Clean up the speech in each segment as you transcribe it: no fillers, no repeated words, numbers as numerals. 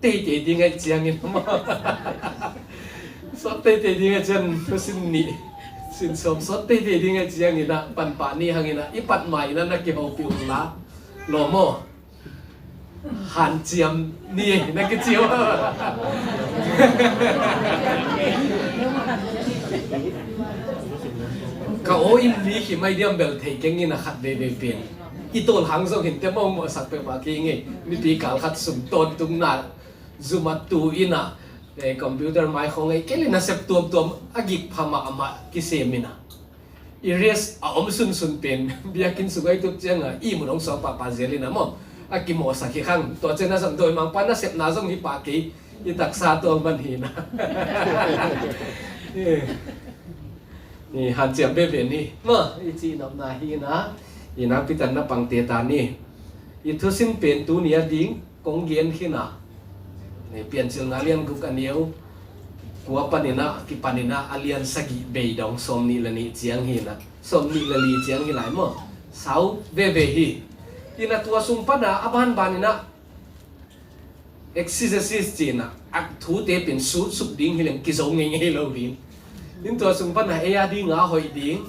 tê tê đi ngay chiang in mà sót tê tê đi ngay chân nó xin nị xin sớm sót tê tê đi ngay chiang in na pan pan ni hang in na ipat mai na cái hậu piu lá lò mò hàn chiam ni na cái chiếu cậu in lý khi mai điềm bèo thấy cái nghe là khát về về biển ít tôn hàng dòng hiện tế mong mà sắc bèo bà kia nghe mi tí cả khát sum tôn tung nát zoom tu ina để computer mai không ấy cái này sắp tuom agik phama ama kisemina erase sun sun pen biakin sugai tu chang a i munong so pa zelina mo akimo sakhi khang to chena sam doi mang pa na sep na jong hi pa ki i taksa to ban hi na ni han chiam be be ni ma i chi nam na hi na i na pitan na pang te ta ni i thu sin pen tu nia ding kong gen khi na ni pian chil na lian guk aniu kuwa panina ki panina alian sagi be dong som ni la ni chiang hi na som ni la li chiang hi lai mo sau ve hi ina tua sum pana aban banina exercise china ak thu te pin su sup ding hi leng ki zo nge nge lo rin in tua sum pana e ya di nga hoi ding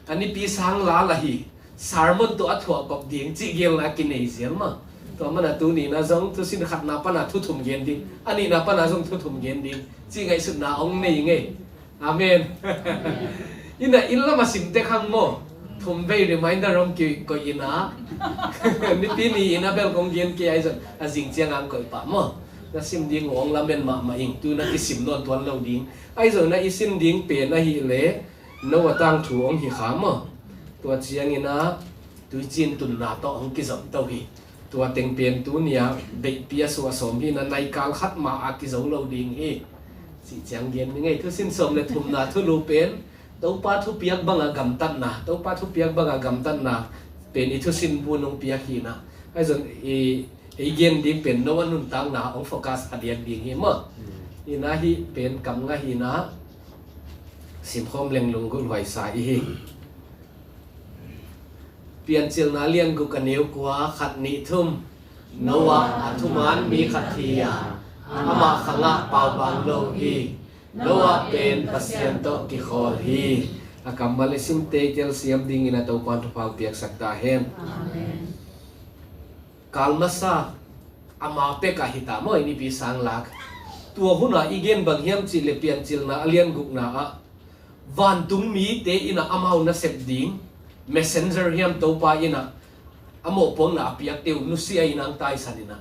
ani pi sang la la hi sermon to athwa kop ding chi gel na ki nei sial ma to mana tu ni na zong tu sin khat na pana thu thum gen ding ani na pana zong thu thum gen ding chi ngai su na ong nei nge amen ina illa ma sim te khang mo thum ve reminder rom ki ko ina ni pi ni ina bel kong gen ki ai zon a jing chiang ang ko pa mo na sim ding ong la men ma ing tu na ki sim non tuan lo ding ai zo na isim ding pe na hi le no watang thu ong hi kha mo tua chiang ina tu chin tun na to ong ki zom to hi tua teng pen tu nia be pia so som hi na nai kal khat ma a ki zo lo ding hi si chiang gen ngai thu sin som le thum na thu lu pen tau pa thu piak banga gam tan na tau pa thu piak banga gam tan na pen i thu sin bu nong piak hi na ai zon e gen ding pen no anun tang na ong focus adiak ding hi ma ina hi pen kam nga hi na sim khom leng lung gul wai sa hi pian chil na lian gu kaneu kwa khat ni thum nowa athuman mi khathia ama khanga pau bang lo hi nowa pen pasyento ki khol hi akamal sim te tel siam ding ina to pan pau piak sakta hen amen kalmasa ama pe ka hita mo ini pi sang lak tua huna igen bang hiam chi le pian chil na alian guk na a van tung mi te ina amau na sep ding messenger hiam to pa ina amo pong na piak teu nu si ai nang tai sanina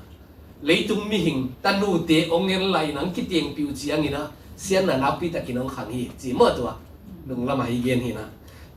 leitung mi hing tanu te ongen lai nang ki tieng piu chiang ina sian na napi ta kinong khang hi chi mo tua nung lama hi gen hi na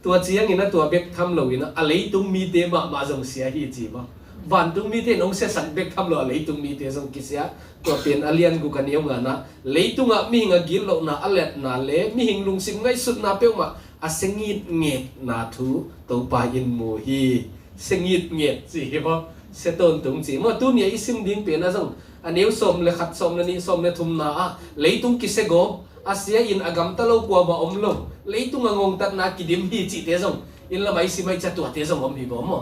tua chiang ina tua bek tham lo ina a leitung mi te ma jong sia hi chi ma van tung mi te nong se san bek tham lo leitung mi te jong ki sia tua pen alian gu kan yong na leitung a mi nga gil lo na alet na le mi hing lung sim ngai sut na pe ma a sengit nge na thu to pa in mo hi sengit nge chi bo se ton tung chi mo tu ni isim ding pe na jong aneu som le khat som ni som le thum na a leitung ki se go asia in agam talo kwa ba om lo leitung ngong tat na ki dim hi chi te jong in la mai si mai cha tu te jong om hi bo mo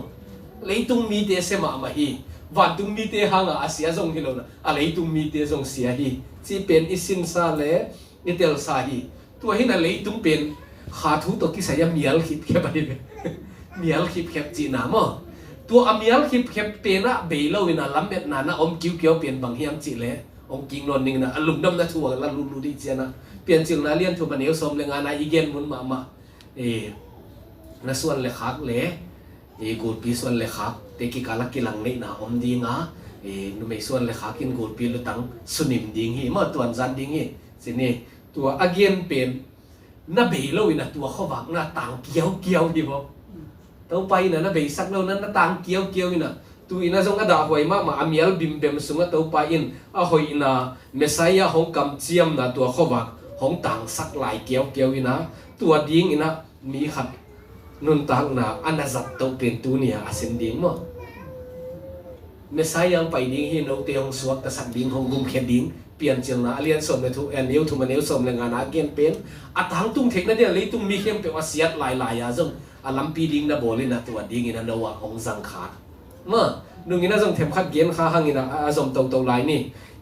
leitung mi te se ma hi van tung mi te hanga asia jong hi lo na a leitung mi te jong sia hi chi pen isin sa le ni tel sa hi tu hi na leitung pen kha thu to ki sa ya mial khip ke ba hi mial khip khep chi na mo tu amial khip khep pe na be lo ina lamet na na om kiu kiu pen bang hiam chi le om king non ning na alum dam na thu la lu lu di chana pian chil na lian thu ba neu som le nga na igen mun ma na suan le khak le gol pi suan le khak te ki kala ki lang nei na om di nga nu me suan le khak in gol pi lu tang sunim ding hi ma tuan zan ding hi sini tu again pen na be lo ina tu khowak na tang kiau kiau di bo tau pai na be sak lo na tang kiau kiau ina tu ina jong ada hoi ma amial bim bem sunga tau pa in a hoi ina mesaya hong kam chiam na tu khowak hong tang sak lai kiau kiau ina tu ding ina mi khat nun tang na anazat to pen tu nia asen ding mo mesaya pai ding hi no te hong suak ta sak ding hong gum khe ding pian chil na alian som le thu en new thu ma new som le nga na gen pen atang tung thek na de le tung mi khem pe wasiat lai lai ya jong alam pi ding na bolina tu ding ina nowa hong zang kha ma nung ina jong them khat gen kha hang ina a jom to lai ni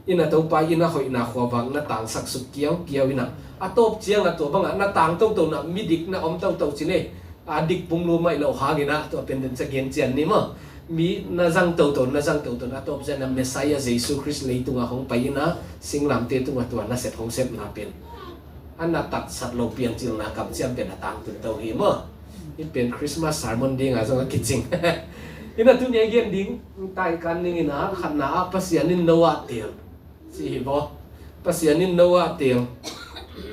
ina to pa ina hoi na khowang na tang sak suk kiau ina atop chiang ato banga na tang to na midik na om to chine adik punglu mai lo hagina to penden sa gen chian ni mo mi na jang to na top jana messiah jesus christ leitunga hong paina singlam te tunga to na set hong set na pen anna tat sat lo pian chil na kam chiam pen atang tu to hi mo in pen christmas sermon ding a jong kitching ina tu ne gen ding tai kan ning ina khanna pasianin nowa tel si bo pasianin nowa tel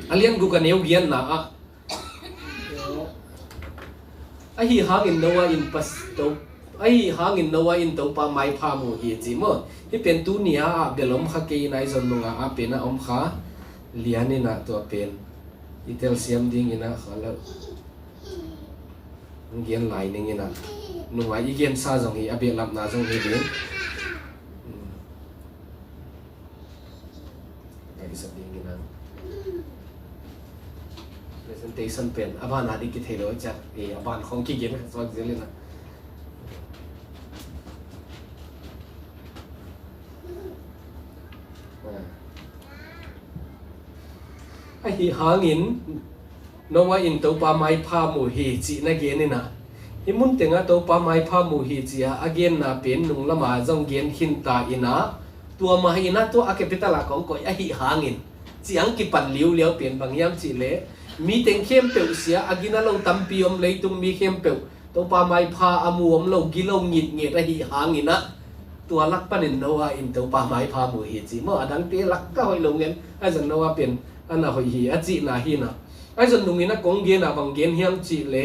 alian gu kan eu gian na a hi hangin nowa in pas to ai hangin nowa in to pa mai pha mu hi chi mo hi pen tu nia a belom kha ke nai zon nunga a pen a om kha liani na to pen itel siam ding ina khala ngian lai ning ina nunga igen sa jong hi abe lam na jong hi din ai sa ding ina presentation pen aban adi ki thelo cha e aban khong ki gen so jelina hi hangin nowa in to pa mai pha mu hi chi na gen na himun tenga to pa mai pha mu hi chi a again na pen nung lama jong gen hin ta ina tua ma ina to a capital a kong ko a hi hangin chiang ki pan liu liu pen bang yam chi le mi teng khem pe sia agina lo tampiom leitung mi khem pe to pa mai pha amuom lo gilo ngit nge a hi hangina tua lak panin nowa in to pa mai pha mu hi chi mo adang te lak ka hoi lo ngen a jang nowa pen ana hoi hi a chi na hi na ai zon nungina kong gen a bang gen hiam chi le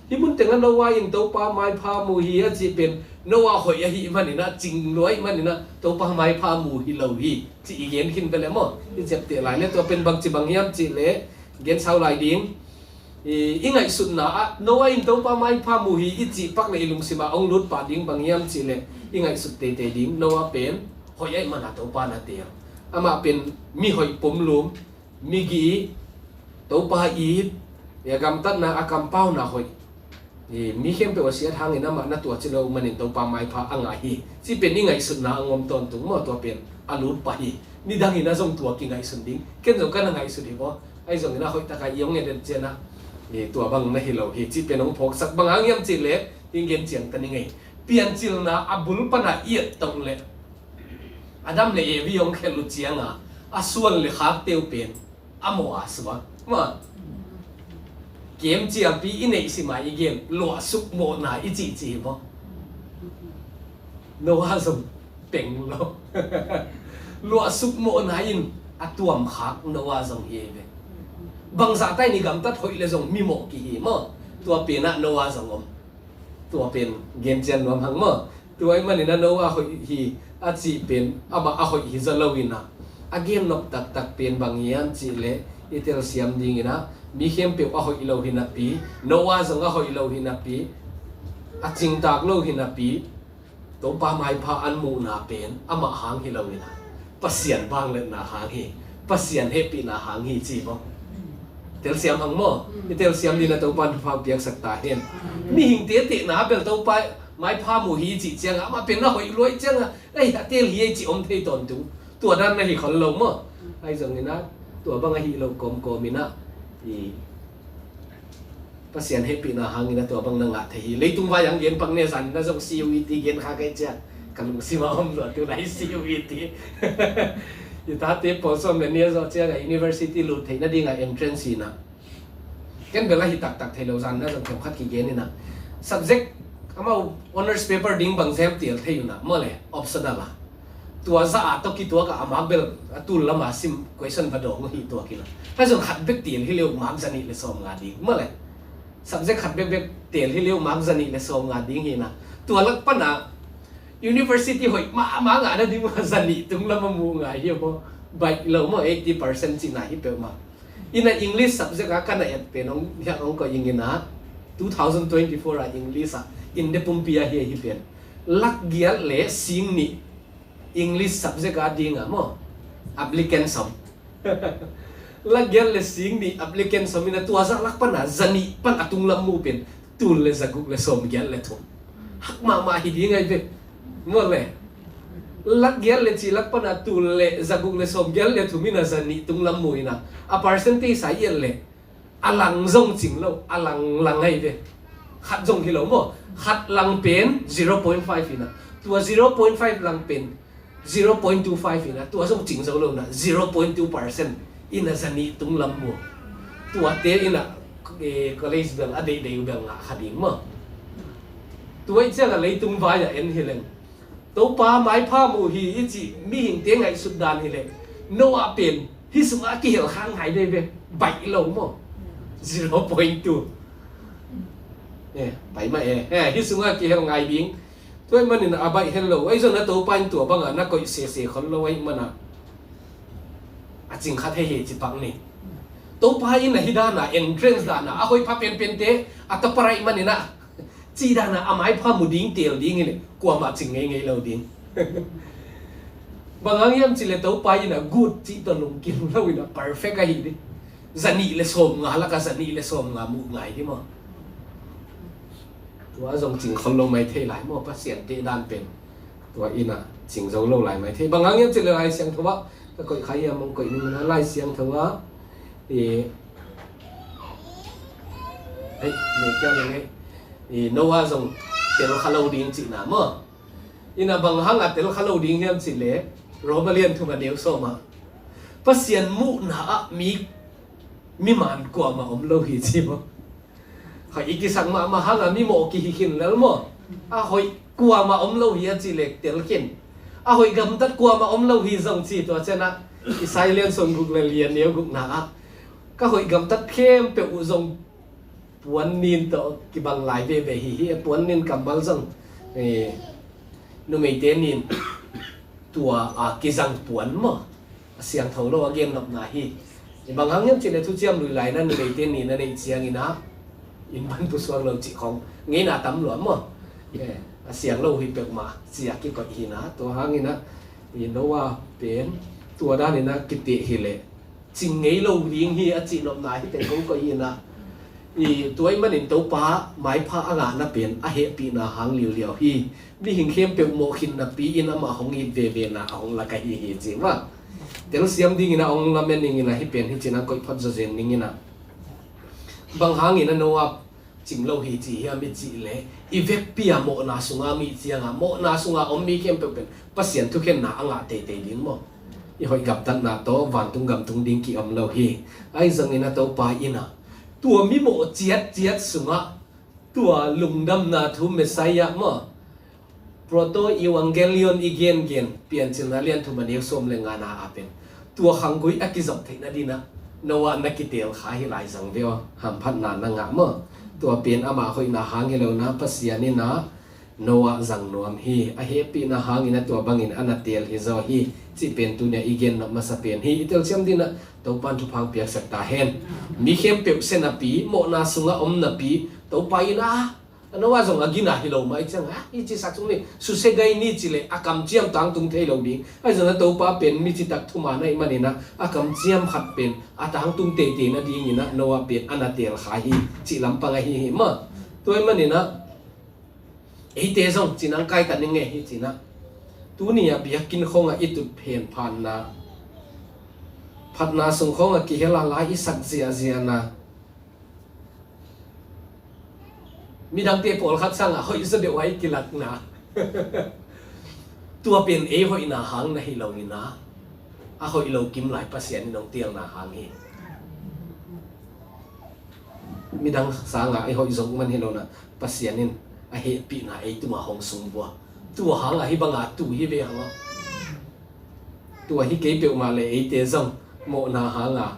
hi mun tenga nowa in to pa mai pha mu hi a chi pen nowa hoi a hi manina ching loi manina to pa mai pha mu hi lo hi chi gen hin bele mo hi chep te lai le to pen bang chi bang hiam chi le gen sau lai ding ingai sun na nowa in to pa mai pha mu hi i chi pak le ilung sima ong lut pa ding bang hiam chi le ingai sut te te ding nowa pen hoi ai mana to pa na te ama pen mi hoi pom lum mi gi to pa i ya gam tat na akam pau na hoi mi khem pe wasia thang ina ma na to chilo manin to pa mai pha anga hi si pen ni ngai sun na ngom ton tung mo to pen alut pa hi ni dang ina jong tua ki ngai sun ding ken jong kan ngai sun hi bo ai jong ina hoi ta ka yong nge den chena tua bang na hi lo hi chi pen ong phok sak bang ang yam chi le ing gen chiang ta ni ngai pian chil na abul pa na iet tong le adam le e vi yong khelu chiang a suan le khak teu pen amo aswa ma game chi pi inei si mai game lo suk mo na I chi bo no ha som peng lo lo suk mo na in atuam khak no wa zong ye be bang za tai ni gam tat hoi le zong mi mo ki hi mo tua pe na no wa zong om tua pen game chen nom hang mo tua ai man na no wa hoi hi a chi pen ama a hoi hi za lo ina a game nok tak tak pen bang yam chi le itel siam ding ina mi khem pe a hoi lo hina pi no wa zong a hoi lo hina pi a ching tak lo hina pi to pa mai pha an mu na pen ama hang hi lo ina pasian bang le na hang hi pasian happy na hang hi chi bo tel siam hang mo itel siam dina to pan pha piak sak ta hen mi hing te te na bel to pa mai pha mu hi chi chang ama pen na hoi loi chang ai tel hi chi om thei ton tu tua dan na hi khol lo mo ai zong ina tua bang hi lo kom kom ina i pasian happy na hang ina tua bang na nga thei leitung wa yang gen pang ne san na jong CUET gen kha kai cha kalung sima om lo tu nai CUET ita te posom le ne zo cha ga university lu thei na ding a entrance na ken bela hi tak tak thei lo zan na jong kham khat ki gen ina subject amau honors paper ding bang zem tial thei na mo le optional la tua za to ki tua ka amak bel atul lama sim question ba do hi tua ki la ha jong khat bek tial hi leu mak jani le som nga ding mo le subject khat bek tial hi leu mak jani le som nga ding hi na tua lak pa na university hoi ma nga na ding ma jani tung lama mu nga hi mo bai lo mo 80% chi na hi pe ma ina english subject ka kana et pe nong ya ong ko ingina 2024 a english a in de pumpia hi hi pen lak gial le sing ni English subject a ding mo applicant som lagyan le sing ni applicant som ina tua za lak pan zani pan atung lam mu pen tul le zaguk le som gyal le thum hak ma hi ding ai be mo le lak gel le chi lak pana tul le zaguk le som gel le thumina zani tung lam muina a percentage sa yel le alang zong ching lo alang langai ve khat zong hi lo mo khat lang pen 0.5 ina tua 0.5 lang pen 0.25 ina tua zong ching zo lo na 0.2% ina zani tung lam mo tua te ina college bel ade de bel nga khading mo tua icha la leitung va ya en hilen to pa mai pha mu hi ichi mi hing te ngai sudan hi le no a pen hi sunga ki hel khang hai de ve bai lo mo 0.2 bảy mà hi sunga ki hel ngai bing tôi mà nên abai hello ai giờ nó tàu pan tua bang à nó coi xe con lo ai mà na à chính khát hay chỉ bằng này tàu pan này hida na entrance da na akoi pha pen te ataparai mà na chỉ da na amai pha muding tel ding này qua mà chính ngay lâu ding bang ang yam chỉ là tàu pan na good chỉ tao lung kim lâu na perfect cái gì đi zani le som nga la ka zani le som nga mu ngai đi màตัวจงจริงคนลงไม่เท่หลายมั่วพัศยันเตด้านเป็นตัวอินะจริงจงลงหลายไม่เท่บางครั้งยังจะเลยไล่เสียงถือว่าก็ก่อยใครยังมองก่อยนึงนะไล่เสียงถือว่าเฮ้ยเมฆยังไงโนวาจงเตลคาโลดิ้งจีน่ะมั่วอินะบางครั้งอ่ะเตลคาโลดิ้งยังจีเล่โรมาเลียนทุกวันเดียวโซมาพัศยันมุนะมีมันกว่ามาอมโลหิตจีบ่เขาอีกสังมาหางมีโมกิหินแล้วมั้งเขากลัวมาอมโลหิตจีเล็กเตลกินเขากำตัดกลัวมาอมโลหิตส่งจีตัวเช่นนะอิสราเอลส่งกุกเลียนเนี้ยกุกหนาก็เขากำตัดเข้มเปอุส่งปวนนินตัวกิบังหลายเบหิฮิปวนนินกำบังส่งนุ่มเตนินตัวกิจังปวนมั้งเสียงทองโลเกมนับนาฮีบางครั้งยังจีเล็กทุกเจียมลุยไหลนั่นนุ่มเตนินนั่นเองเสียงอินะอินบันผู้สวงเราจิของงี้น่าตำหลวมมั้งเสียงเราหิเปกมาเสียกิก็หินะตัวหางงี้นะอินว่าเป็นตัวด้านนี้นะกิติหิเลจริงงี้เราเลี้ยงหิอจินอมนายที่เป็นของก็หินะตัวมันเห็นตัวป้าไม้ผ้าอ่างน่ะเป็นอาเหปีน่ะหางเหลียวหินี่หิงเข้มเปกโมขินน่ะปีอินมาของอินเวน่ะของละกะหิจริงว่าแต่เราเสียมดิ้งนะองละเมนนี่นะที่เป็นที่จีน่ะก็พัดจะเจนนี่นะบางครั้งนี่นะโนว่าจิงเราเฮจีเฮียมิจิเล่อีเวกปีอะโมนาสุงามิจีงาโมนาสุงาอมมีเข้มเป็นปัสยันทุกเห็นหนาอ่างเตดิ้งโมอีหอยกับตันนาโตวันตุงกำตุงดิ้งกี่อมเราเฮไอ้จังนี่นะโตปาอินะตัวมิโมเจียดสุงาตัวลุงดำนาทุเมสายะโมโปรโตอีวังเกลิออนอีเกนเปลี่ยนจินนาเลียนทุมันเยกสมเลงานาอาเป็นตัวขังกุยอักิจับเทนะดีนะโนวันนักกิเตลขายหลายสังเดียวห้ามพัดนานงะเมื่อตัวเปลี่ยนอามาคอยนาหางเหลวนะปัสยานี่นะโนวะจังนวมฮีอาเฮปีนาหางอินะตัวบังอินอนาเตลฮิซอฮีจิเป็นตัวเนี่ยอีเกนนับมาสเปียนฮีอิเตลเชียมดินะตัวปันทุพังเปียกสักตาเห็นมีเข้มเปียกเซนาปีโมนาสุงะอมนาปีตัวไปนะอันว่าจงอากินาฮิโลมาอีจังฮะอีจิสักตรงนี้สุเซกัยนี่จิเลอากำเจียมตังตุงเทโลดิไอ้จังนั้นตัวป้าเป็นมิจิตักทุมาในมันนี่นะอากำเจียมขัดเป็นอาตังตุงเตนะดีนี่นะโนวะเป็นอนาเตลขาฮีจิลำปังฮีมาตัวมันนี่นะไอ้เตซงจินังไกตันยังไงฮีจินะตัวนี้อ่ะเบียกินคงอ่ะอิตุเพนพันนะพัดนาสงคงอ่ะกิเฮลาลายอิสักเจียนะมีดังเตปอลคัดสั่งอ่ะเขาอิสเดียวไว้กิลักนะตัวเป็นเอหอยนาหางนะฮิโลกินะอ่ะหอยโลกิมหลายปัสยันน้องเตียงนาหางฮีมีดังสั่งอ่ะไอหอยจงมันฮิโลนะปัสยันนินอ่ะเฮปีนะไอตัวมาหงสงบัวตัวหางอ่ะฮิบังอ่ะตัวฮิเบียงอ่ะตัวฮิเก็บเปียวมาเลยไอเตซงโมนาหางอ่ะ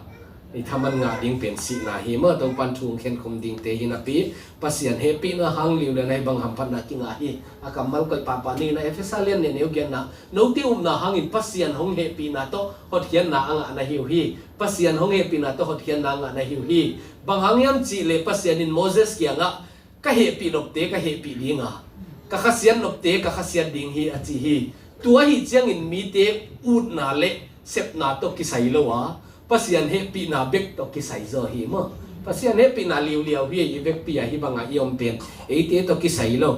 ไอ้ทำมันงาดิ้งเป็นสีนาเฮเมื่อตัวปันทุงเข็นคมดิ้งเตหินาปีปัสยันเฮปีนะหางลิวเลยในบางหำพันนักกิงาฮีอากำมัลก็ปาปานีนะเอฟเอสาเลียนเนี่ยเนียวเกียนนะโนติอุมนะหางอินปัสยันหงเฮปีนะโตหดเขียนนะอ่างนะฮิวฮีปัสยันหงเฮปีนะโตหดเขียนนะอ่างนะฮิวฮีบางหางยามจีเลปัสยันอินโมเสสเกียงะก็เฮปีนบเตก็เฮปีดิ้งอ่ะก็ขัสยันนบเตก็ขัสยันดิ้งฮีอจีฮีตัวฮีเจียงอินมีเตอูดนาเลเซปนาโตกิไซโลวะpasien he pi na bek to ki sai zo hi mo pasien he pi na liu hi i bek pi a hi banga i om pen e te to ki sai lo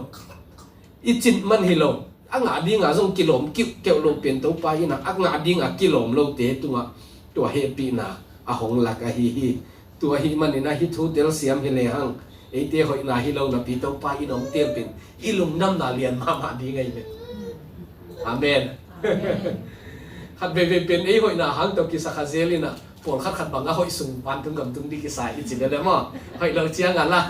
i chin man hi lo ang nga di nga zong kilom keu lo pen to pa ina ang nga di nga kilom lo te tunga tua happy na ahong lak a hi tua hi manina hi thu tel siam hi le hang e te hoi na hi lo na pi to pa inom tel pin ilum nam na lian ma di ngai le amen hat be pen e hoi na hang to ki sa khazelina pon khat banga hoi sung pan tung gam tung di ki sa i chi le mo hoi lo chiang ala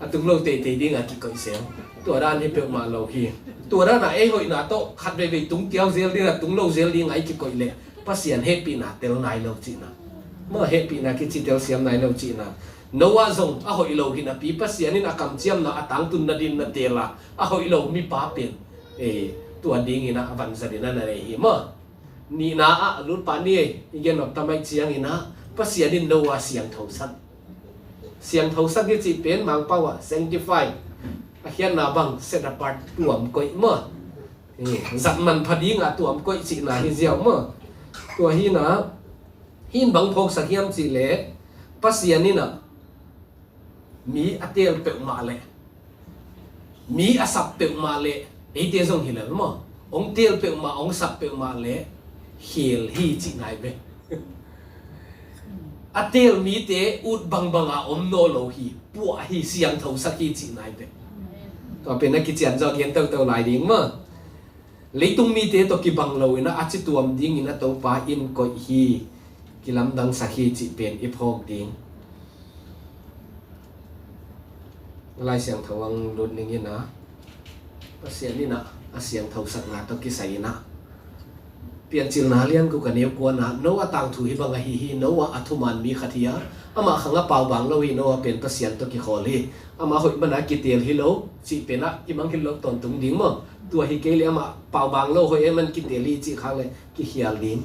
atung lo te di nga ki koi semตัวด้านนี้เป็นมาเราฮีตัวด้านไหนหอยหน้าโตขัดไปตุ้งเตี้ยวเซลนี่นะตุ้งโลเซลนี่ไงกี่ก่อยเลยภาษาเฮปีน่ะเตลนายเราจีน่ะเมื่อเฮปีน่ะคิดจีเตลเสียมนายเราจีน่ะนัวซงอ่ะหอยเราหินะปีภาษานี่นะคำเจียมน่ะตังตุนน่ะดินน่ะเตล่ะอ่ะหอยเรามีป้าเป็นตัวดิ้งนะวันสดินั่นอะไรฮีเมื่อนี่นะอ่ะรุ่นปานนี้อีกอย่างทำไมเจียงนี่นะภาษานี่นัวเสียงเท่าสันเสียงเท่าสันที่จีเป็นมังเป้าอ่ะ sanctify akhir nabang set apart tuam koi ma zaman phadi nga tuam koi chi na hi ziaw ma tua hi na hin bang phok sakhiam chi le pasiani na mi atel pe ma le mi asap pe ma le ei te jong hi le ma ong tel pe ma ong sap pe ma le hil hi chi nai be atel mi te ut bang banga om no lo hi pu hi siang thau sakhi chi nai beก็เป็นนักกิจการจอเกียนเต่าหลายดิ้งมั้งเลยตุ้งมีเตะตัวกีบังเราอินะอาจจะตัวมดิ้งอินะตัวป้าอินก็ฮีกิลำดังสักฮีจิเป็นอีพอกดิ้งลายเสียงทวังรุนอย่างนี้นะก็เสียงนี่นะเสียงทวสักนาตัวกิใส่นะเปลี่ยนจิลนาเลี้ยงกูกันเนี้ยกวนนะโน้ว่าต่างถูกฮิบังฮีโน้ว่าอัตุมันมีขัดยาอามาขังกระเป๋าบังเราอิโน้ว่าเป็นเสียงตัวกิขอลีอามาหอยมันนักกิเตียลฮิโลจีเป็นอะอีมังฮิโลตอนตุ้งดิ้งมั้งตัวฮิเกลีอามาเป่าบางโลหอยมันกิเตียลีจีครั้งเลยกิเฮียลิน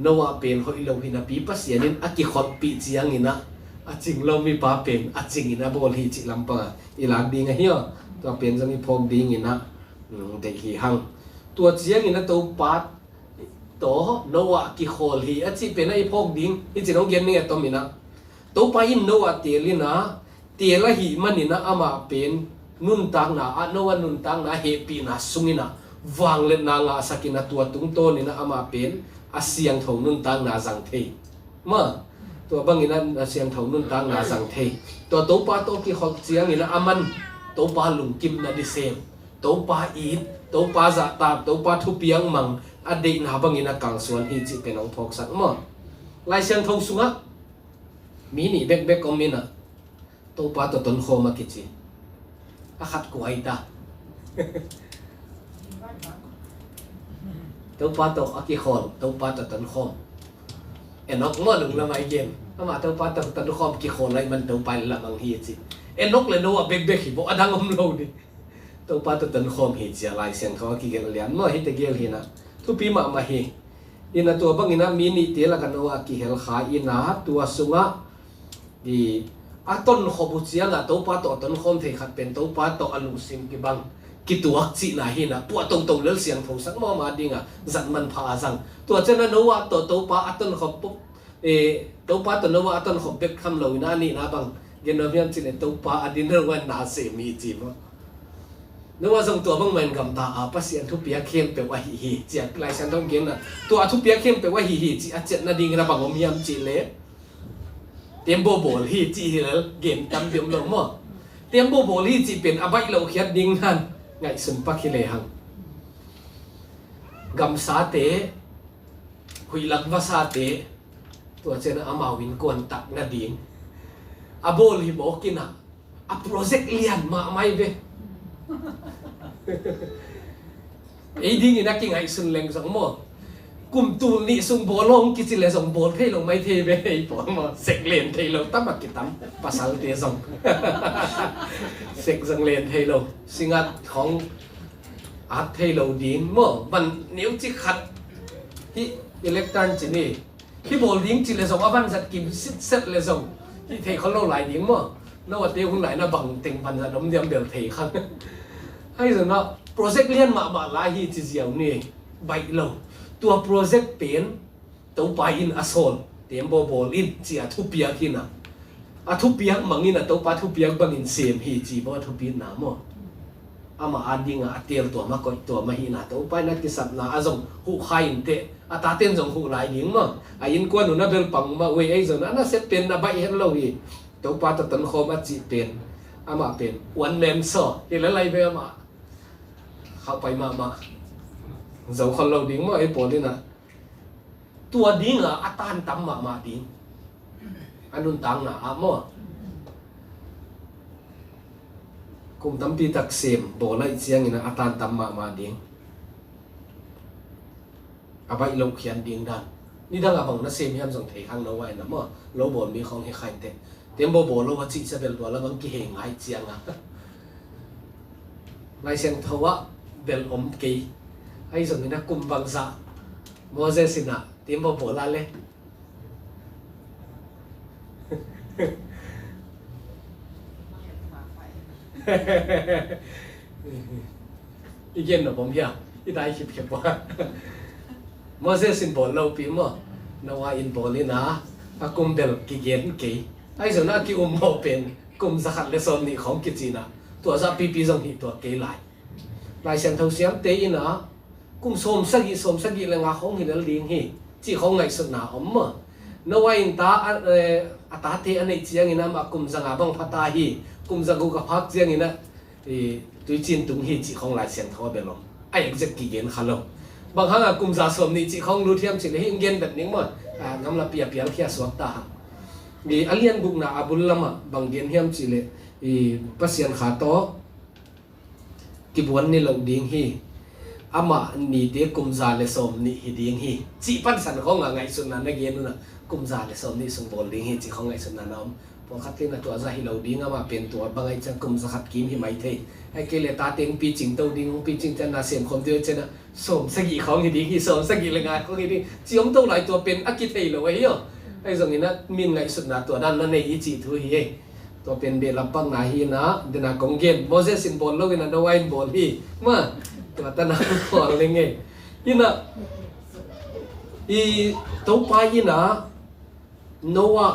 โนว่าเป็นหอยโลหินะปีปัสเสียนินอะกิขอดปีจียงอินะอะจริงเรามีป้าเป็นอะจริงอินะบอลฮิจิลำปะอีหลังดิ้งเฮียตัวเป็นจะมีพงดิ้งอินะเด็กฮีหังตัวจียงอินะตัวปัดตัวโนว่ากิขอลฮีอะจีเป็นไอ้พงดิ้งอีจีน้องเกมนี่ตัวมินะตัวไปอินโนว่าเตียลินะเตียละหิมันนี่นะอามาเป็นนุนตังนะอันโนวันนุนตังนะเฮปีนะสุงินะวางเล่นนางอาสักินะตัวตุงโตนี่นะอามาเป็นอาเซียงเท่านุนตังนะสังเทมาตัวบางนี่นะอาเซียงเท่านุนตังนะสังเทตัวโตปาโตกิขอกเจียงนี่นะอามันโตปาลุงกิมนะดิเซมโตปาอีดโตปาจะตาโตปาทุเปียงมังอดีตนะบางนี่นะกังส่วนฮิจิเป็นองพอกสักมาลายเสียงเท่าสุงะมีนี่เบกก็มีนะตัวป้าตัวต้นโคมาคิดสิอาขัดกูไอ้ตาตัวป้าตัวอากิคอนตัวป้าตัวต้นโคมเอ็นนกเมื่อหนึ่งละไม่เย็นถ้ามาตัวป้าตัวต้นโคมกิคอนอะไรมันตัวไปละบางทีสิเอ็นนกเลยโน้เบกหิบอดังอมโลดิตัวป้าตัวต้นโคมเหี้ยลายเสียงเขากิเกลเลียนเมื่อเหี้ยเกลเหี้ยนะทุกปีมาเหี้ยอินะตัวบางอินะมีนิเตละกันว่ากิเฮลขาอินะตัวสุงะดีอาต้นขบุเสียงอะตัวป้าตัวต้นคอมเทขัดเป็นตัวป้าตัวอลูซิมกิบังกิตัวจีน่าหินะปัวตรงเลี้ยเสียงทงสักมาดิ้งอะจัดมันพาสังตัวเจ้านั้นว่าตัวป้าต้นขบปุ๊บตัวป้าตัวนั้นว่าต้นขบเป็ดคำเหล่านี้นี่นะบังเย็นวันจีนตัวป้าอดีตเรื่องว่านาเสมีจีบนึกว่าส่งตัวบังเหมือนกับตาปัสเซียนทุบเปียเข้มเปว่าฮิจีอะไรฉันต้องเก่งนะตัวทุบเปียเข้มเปว่าฮิจีอาจจะนาดิ้งนะบังผมยำจีเล่เตรียมโบโบลี่จีแล้วเกมจำเตรียมลงมั้งเตรียมโบโบลี่จีเป็นอาบัยเราเขียนดิ้งนั่นไงสุนปักขี้เลหังกำซาเตหุยลักวาซาเตตัวเจนอามาวินกวนตักนาดิ้งอาโบลี่บอกกินะอาโปรเจกต์เลียนมาไม่เว้ไอ้ดิ้งนี่นักกิ่งไงสุนเล็งสังมั้งกุมตูนี่ส่งบอลลงกิจเลยส่งบอลให้ลงไม่เทไปปอมาเสกเลนเทลงตั้มมากิตั้มภาษาเทส่งเสกสังเลนเทลงสิ่งของอาเทลดีนมั่งมันนิ้วจิขัดที่อิเล็กตรอนจีนี่ที่บอลดิ้งจีเลยส่งอาบันสัตกิมซิดเซตเลยส่งที่เทเขาเล่าหลายดิ้งมั่งนวัดเดียวคนไหนน่ะบังเต็งพันสัตน้ำเดียมเดือดเทขันให้ส่วนน่ะโปรเจกต์เลี้ยนมาหลายที่จีเจียวนี่ใบลงตัวโปรเจกต์เป็นตัวไปอินอาโซนเตรียมบอลอินจีอาทุบเปียกินะอาทุบเปียกมังอินะตัวปาทุบเปียกบังอินเสียมฮีจีบอทุบเปียกน้ำมั้ง ama adinga atel to ma ko to ma hi na to pa na ki sap na azong hu khain te ata ten jong hu lai ding ma a in ko nu na bel pang ma we ai zon ana se pen na ba hen lo hi to pa ta ton khom a chi pen ama pen one man so hi la lai be maเข้าไปมาเราคนเราดิ้งมาไอ้ปอนี่นะตัวดิ้งอ่ะอาตานตั้มมาดิ้งอันนู้นตังนะอ่ะมั่วกุมตั้มปีตักเสมบอกเลยเสียงนี่นะอาตานตั้มมาดิ้งอาไปเราเขียนดิ้งดันนี่ดังอาบังนะเสมยันส่งเทข้างเราไว้นะมั่วเราบ่นมีของให้ใครเต็มเต็มบ่เราว่าจิตจะเป็นตัวแล้วบางกี่เหงไอ้เสียงอ่ะไล่เสียงทว่าเบลอมกีไอ้ส่วนนี้นะกุมบังซาโมเสสินะเตรียมบ่ละเลยอีกเย็นหรอผมเพียอีได้คิดเก็บว่าโมเสสินบ่เราปีมั้งนว่าอินบ่เลยนะอากุมเบลกิเย็นกีไอ้ส่วนนั้นกิอุมโมเป็นกุมสักเลสอนนี่ของกิจีนะตัวซาปีส่งที่ตัวเกลายลายเสียงเท่าเสียงเตยนะกุมสมสักเลยงาของหินลิงฮีจีของไงสุดหนาอมมั้งนว่าอินตาตาเตอันนี้เจียงอินะมากุมสังอาบังพัตตาฮีกุมสังกุกับพักเจียงอินะตุยจินตุงฮีจีของลายเสียงเท่าเบลงไอ้จะกี่เย็นขันลงบางครั้งกุมสะสมนี่จีของรู้เทียมสิเลยหิ้งเย็นแบบนี้มั้งงั้นเราเปียเทียสวกตามีอเลียนบุกนาอาบุลละมะบางเย็นเทียมสิเลยปัสยันขาโตกิบวันนี่เราดิ้งฮีอามานี่เด็กกุมซาเลสมนี่ฮิดิ้งฮีจีปันสันของไงสุดนั้นนักเรียนนู่นนะกุมซาเลสมนี่ส่งบอลดิ้งฮีจีของไงสุดนั้นน้องพอคัดเล่นตัวซาฮิเราดิ้งอามาเป็นตัวบางไงจะกุมสกัดกินที่ไม่เท่ไอ้เกลือตาเต็งปีจิงเต้าดิ้งปีจิงจะน่าเสียมคนเดียวจะน่ะสมสกีของฮิดิ้งฮีสมสกีเลยไงของฮิดิ้งจีอมเต้าหลายตัวเป็นอากิเทยเลยเฮ้ยไอ้ตรงนี้นะมินไงสุดนั้นตัวด้านนั้นในอีจีทุยเฮ้ตัวเป็นเบลปังนาฮีนะเดนากงเกนโมเสสินบอลโลกินะดวายบอลฮีมาตัวตนาบอลเลยไงยินะอีตัวไปยินะโนวา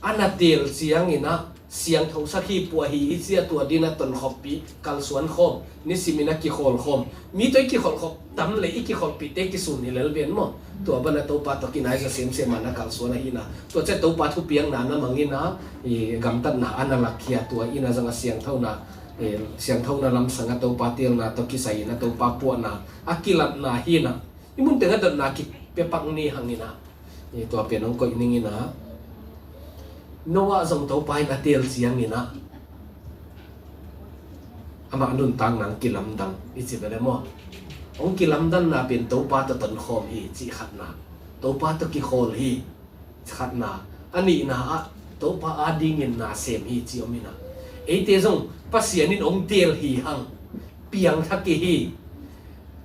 อันนั้นเดียลเสียงยินะเสียงเท่าสักฮีปัวฮีอีเสียตัวดีนะต้นขบปีกัลสวนคมนี่สิมินะกิโคลคมมีตัวกิโคลคมตั้มเลยอีกิโคลปีเต็กที่สุดนี่เลยเบียนมั้งตัวบ้านตัวปาตัวกินไอ้จะเสียมันนะกัลสวนฮีนะตัวเจ้าตัวปาทุเปียงนั้นนะมังยินะกำตันนะอันนั้นลักเขียตัวอินะจังเสียงเท่านะเสียงเท่านั้นลำสังตัวปาเตียงนะตัวกิใส่นะตัวปาปัวนะอากิลัดนะฮีนะนี่มันถึงกับนากิเปียปังนี่หังนี่นะนี่ตัวเป็นน้องก็อินี่นะโนวาส่งตัวไปนะเตียลเสียงนี่นะอามานุนตังนังกิลัมดังอิจิเบลโมองกิลัมดันนะเป็นตัวปาตัวต้นคอมฮีจีขัดนะตัวปาตัวกิโคลฮีขัดนะอันนี้นะตัวปาอาดิงินนะเซมฮีจีอมินะไอเตจงภาษานี่องเตียลฮีหังเปียงทักกีฮี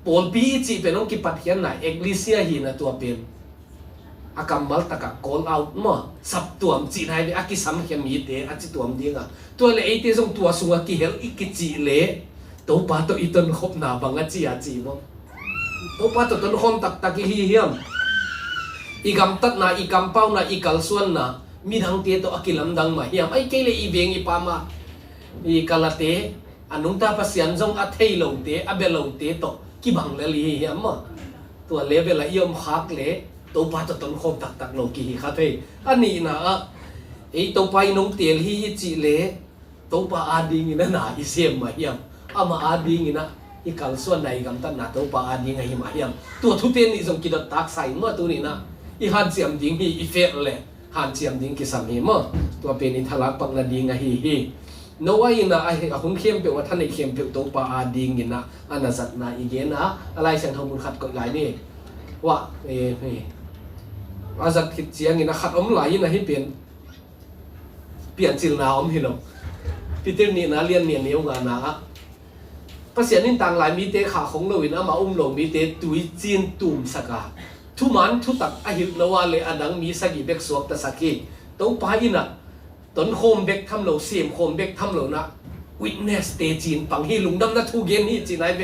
ปอลปีจีเป็นองกิปัทยันนะเอกลิเซียฮีนะตัวเป็นอากามัลตะกะ call out มั้งสับตัวมจีนให้อากิสัมเขียมีเตอจิตัวมดีงะตัวเลยไอเตจงตัวสุงกิเฮลอีกจีเล่ตัวปาตัวอีตันขบนาบังอาจีอาจีมั้งตัวปาตัวต้นคมตักตักฮีเฮียมอีกำตัดนะอีกำเป้านะอีกัลส่วนนะมีทางเตะตัวอากิลัมดังมาเฮียมไอ้เกลี่ยอีเบียงอีปามาอีกาลเตอันนุ่งตาภาษาจงอัทเฮลงเตอเบลงเตตัวกี่บังเลยเฮียมมั้งตัวเลเวลยมฮักเล่ตัวปาตัวต้นคมตักโลกีฮีคัทเฮอันนี้นะไอ้ตัวไปน้องเตียลฮีจีเล่ตัวปาอาดิงินะนะอิเซมมาเฮียมอามาอาดิงินะอีกัลส่วนไหนกำตันนะตัวปาอาดิงิมาเฮียมตัวทุเทียนนี่จงกิดตักใส่เมื่อตัวนี้นะอีฮันเจียมดิงฮีอีเฟลเลยฮันเจียมดิงกิสามีมั้งตัวเป็นอิทลักปังนาดิงฮีโนว่าอินะไอ้หุ่นเข้มเปล่าท่านไอ้เข้มเปล่าตัวปาอาดิงินะอันนั้นสัตนะอีเกนะอะไรเสียงทำมุนขัดกฎหลายนี่ว่าอาจัดคิดเสียงอินะขัดอมหลายนะให้เปลี่ยนจิลนาอมฮิโลพิธีนี้นะเรียนเนี่ยเนี้ยงานนะภาษานี่ต่างหลายมีเตะขาของเราอินะมาลงมีเตะตุยจีนตุ่มสักาทุมันทุตักอาหิลวาเลอดังมีสักิเบกสวกตะสักีตัวไปอินะต้นโคมเบกทำเราเสียมโคมเบกทำเรานะวิทเนสเตจีนปังฮีลุงดำนะทูเกนฮีจีนไอเบ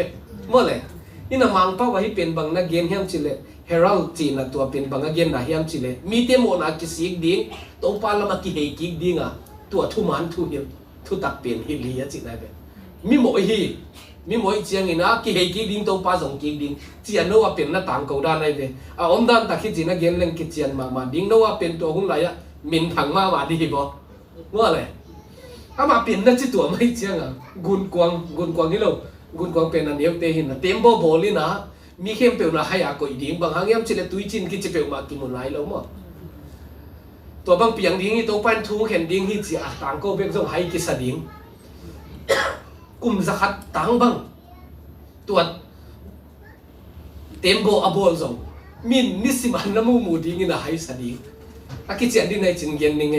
เมื่อไรนี่นะมังเป้าว่าให้เป็นบางนักเกนเฮียมจิเลเฮรัลจีนนะตัวเป็นบางนักเกนนะเฮียมจิเลมีเตโมนากิสิกดิ้งตัวปาลมากิเฮกิกดิ้งอ่ะตัวทุมันทุเฮียทุตักเป็นฮิลียจีนไอเบ mi mo hi mi mo chiang ina ki he ki ding to pa jong ki ding chian no wa pen na tang ko da nai ve a om dan ta khi china gen leng ki chian ma ding no wa pen to hun la ya min thang ma di bo wa le ama pen na chi to mai chiang a gun kwang hi lo gun kwang pen an yeu te hin na tembo boli na mi khem pe na haya ko ding bang hang yam chile tui chin ki che pe ma ki mun lai lo moตัวบางเปียงดิ้งตัวปั้นทูเข็นดิ้งที่จีอ่ะต่างก็เป็นส่งให้กิสดิ้งกลุ่มสกัดต่างบางตัวเต็มโบอโบลส่งมินนิสิมันน้ำมูดิ้งนะให้สดิ้งอากิจอันนี้ในจึงเย็นนี่ไง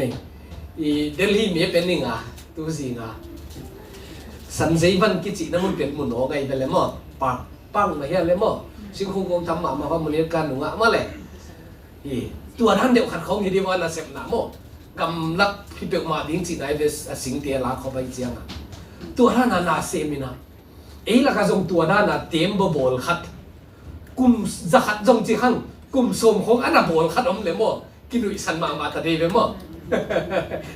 อีเดลีมีเป็นนี่ไงตัวสิงะสันเซวันกิจน้ำมันเป็นมุนโอไงไปเลยมั้งปังมาเฮียเลยมั้งซึ่งคงทำมาเพราะมันเรียกการหนุ่งอ่ะมาเลยอีตัวท่านเดียวขัดของอยู่ดีวันน่ะเสพหนาโมกำลักพี่เปียกมาดิ้งจีนไอเวสสิงเตียลาเข้าไปเจียงอ่ะตัวท่านน่ะเสมินะละก็ส่งตัวด้านน่ะเต็มบบอลขัดกุมจะขัดจงจีขังกุมสมของอันน่ะบอลขัดอมเลยโมกินดูอิสันมาตะเดียบโม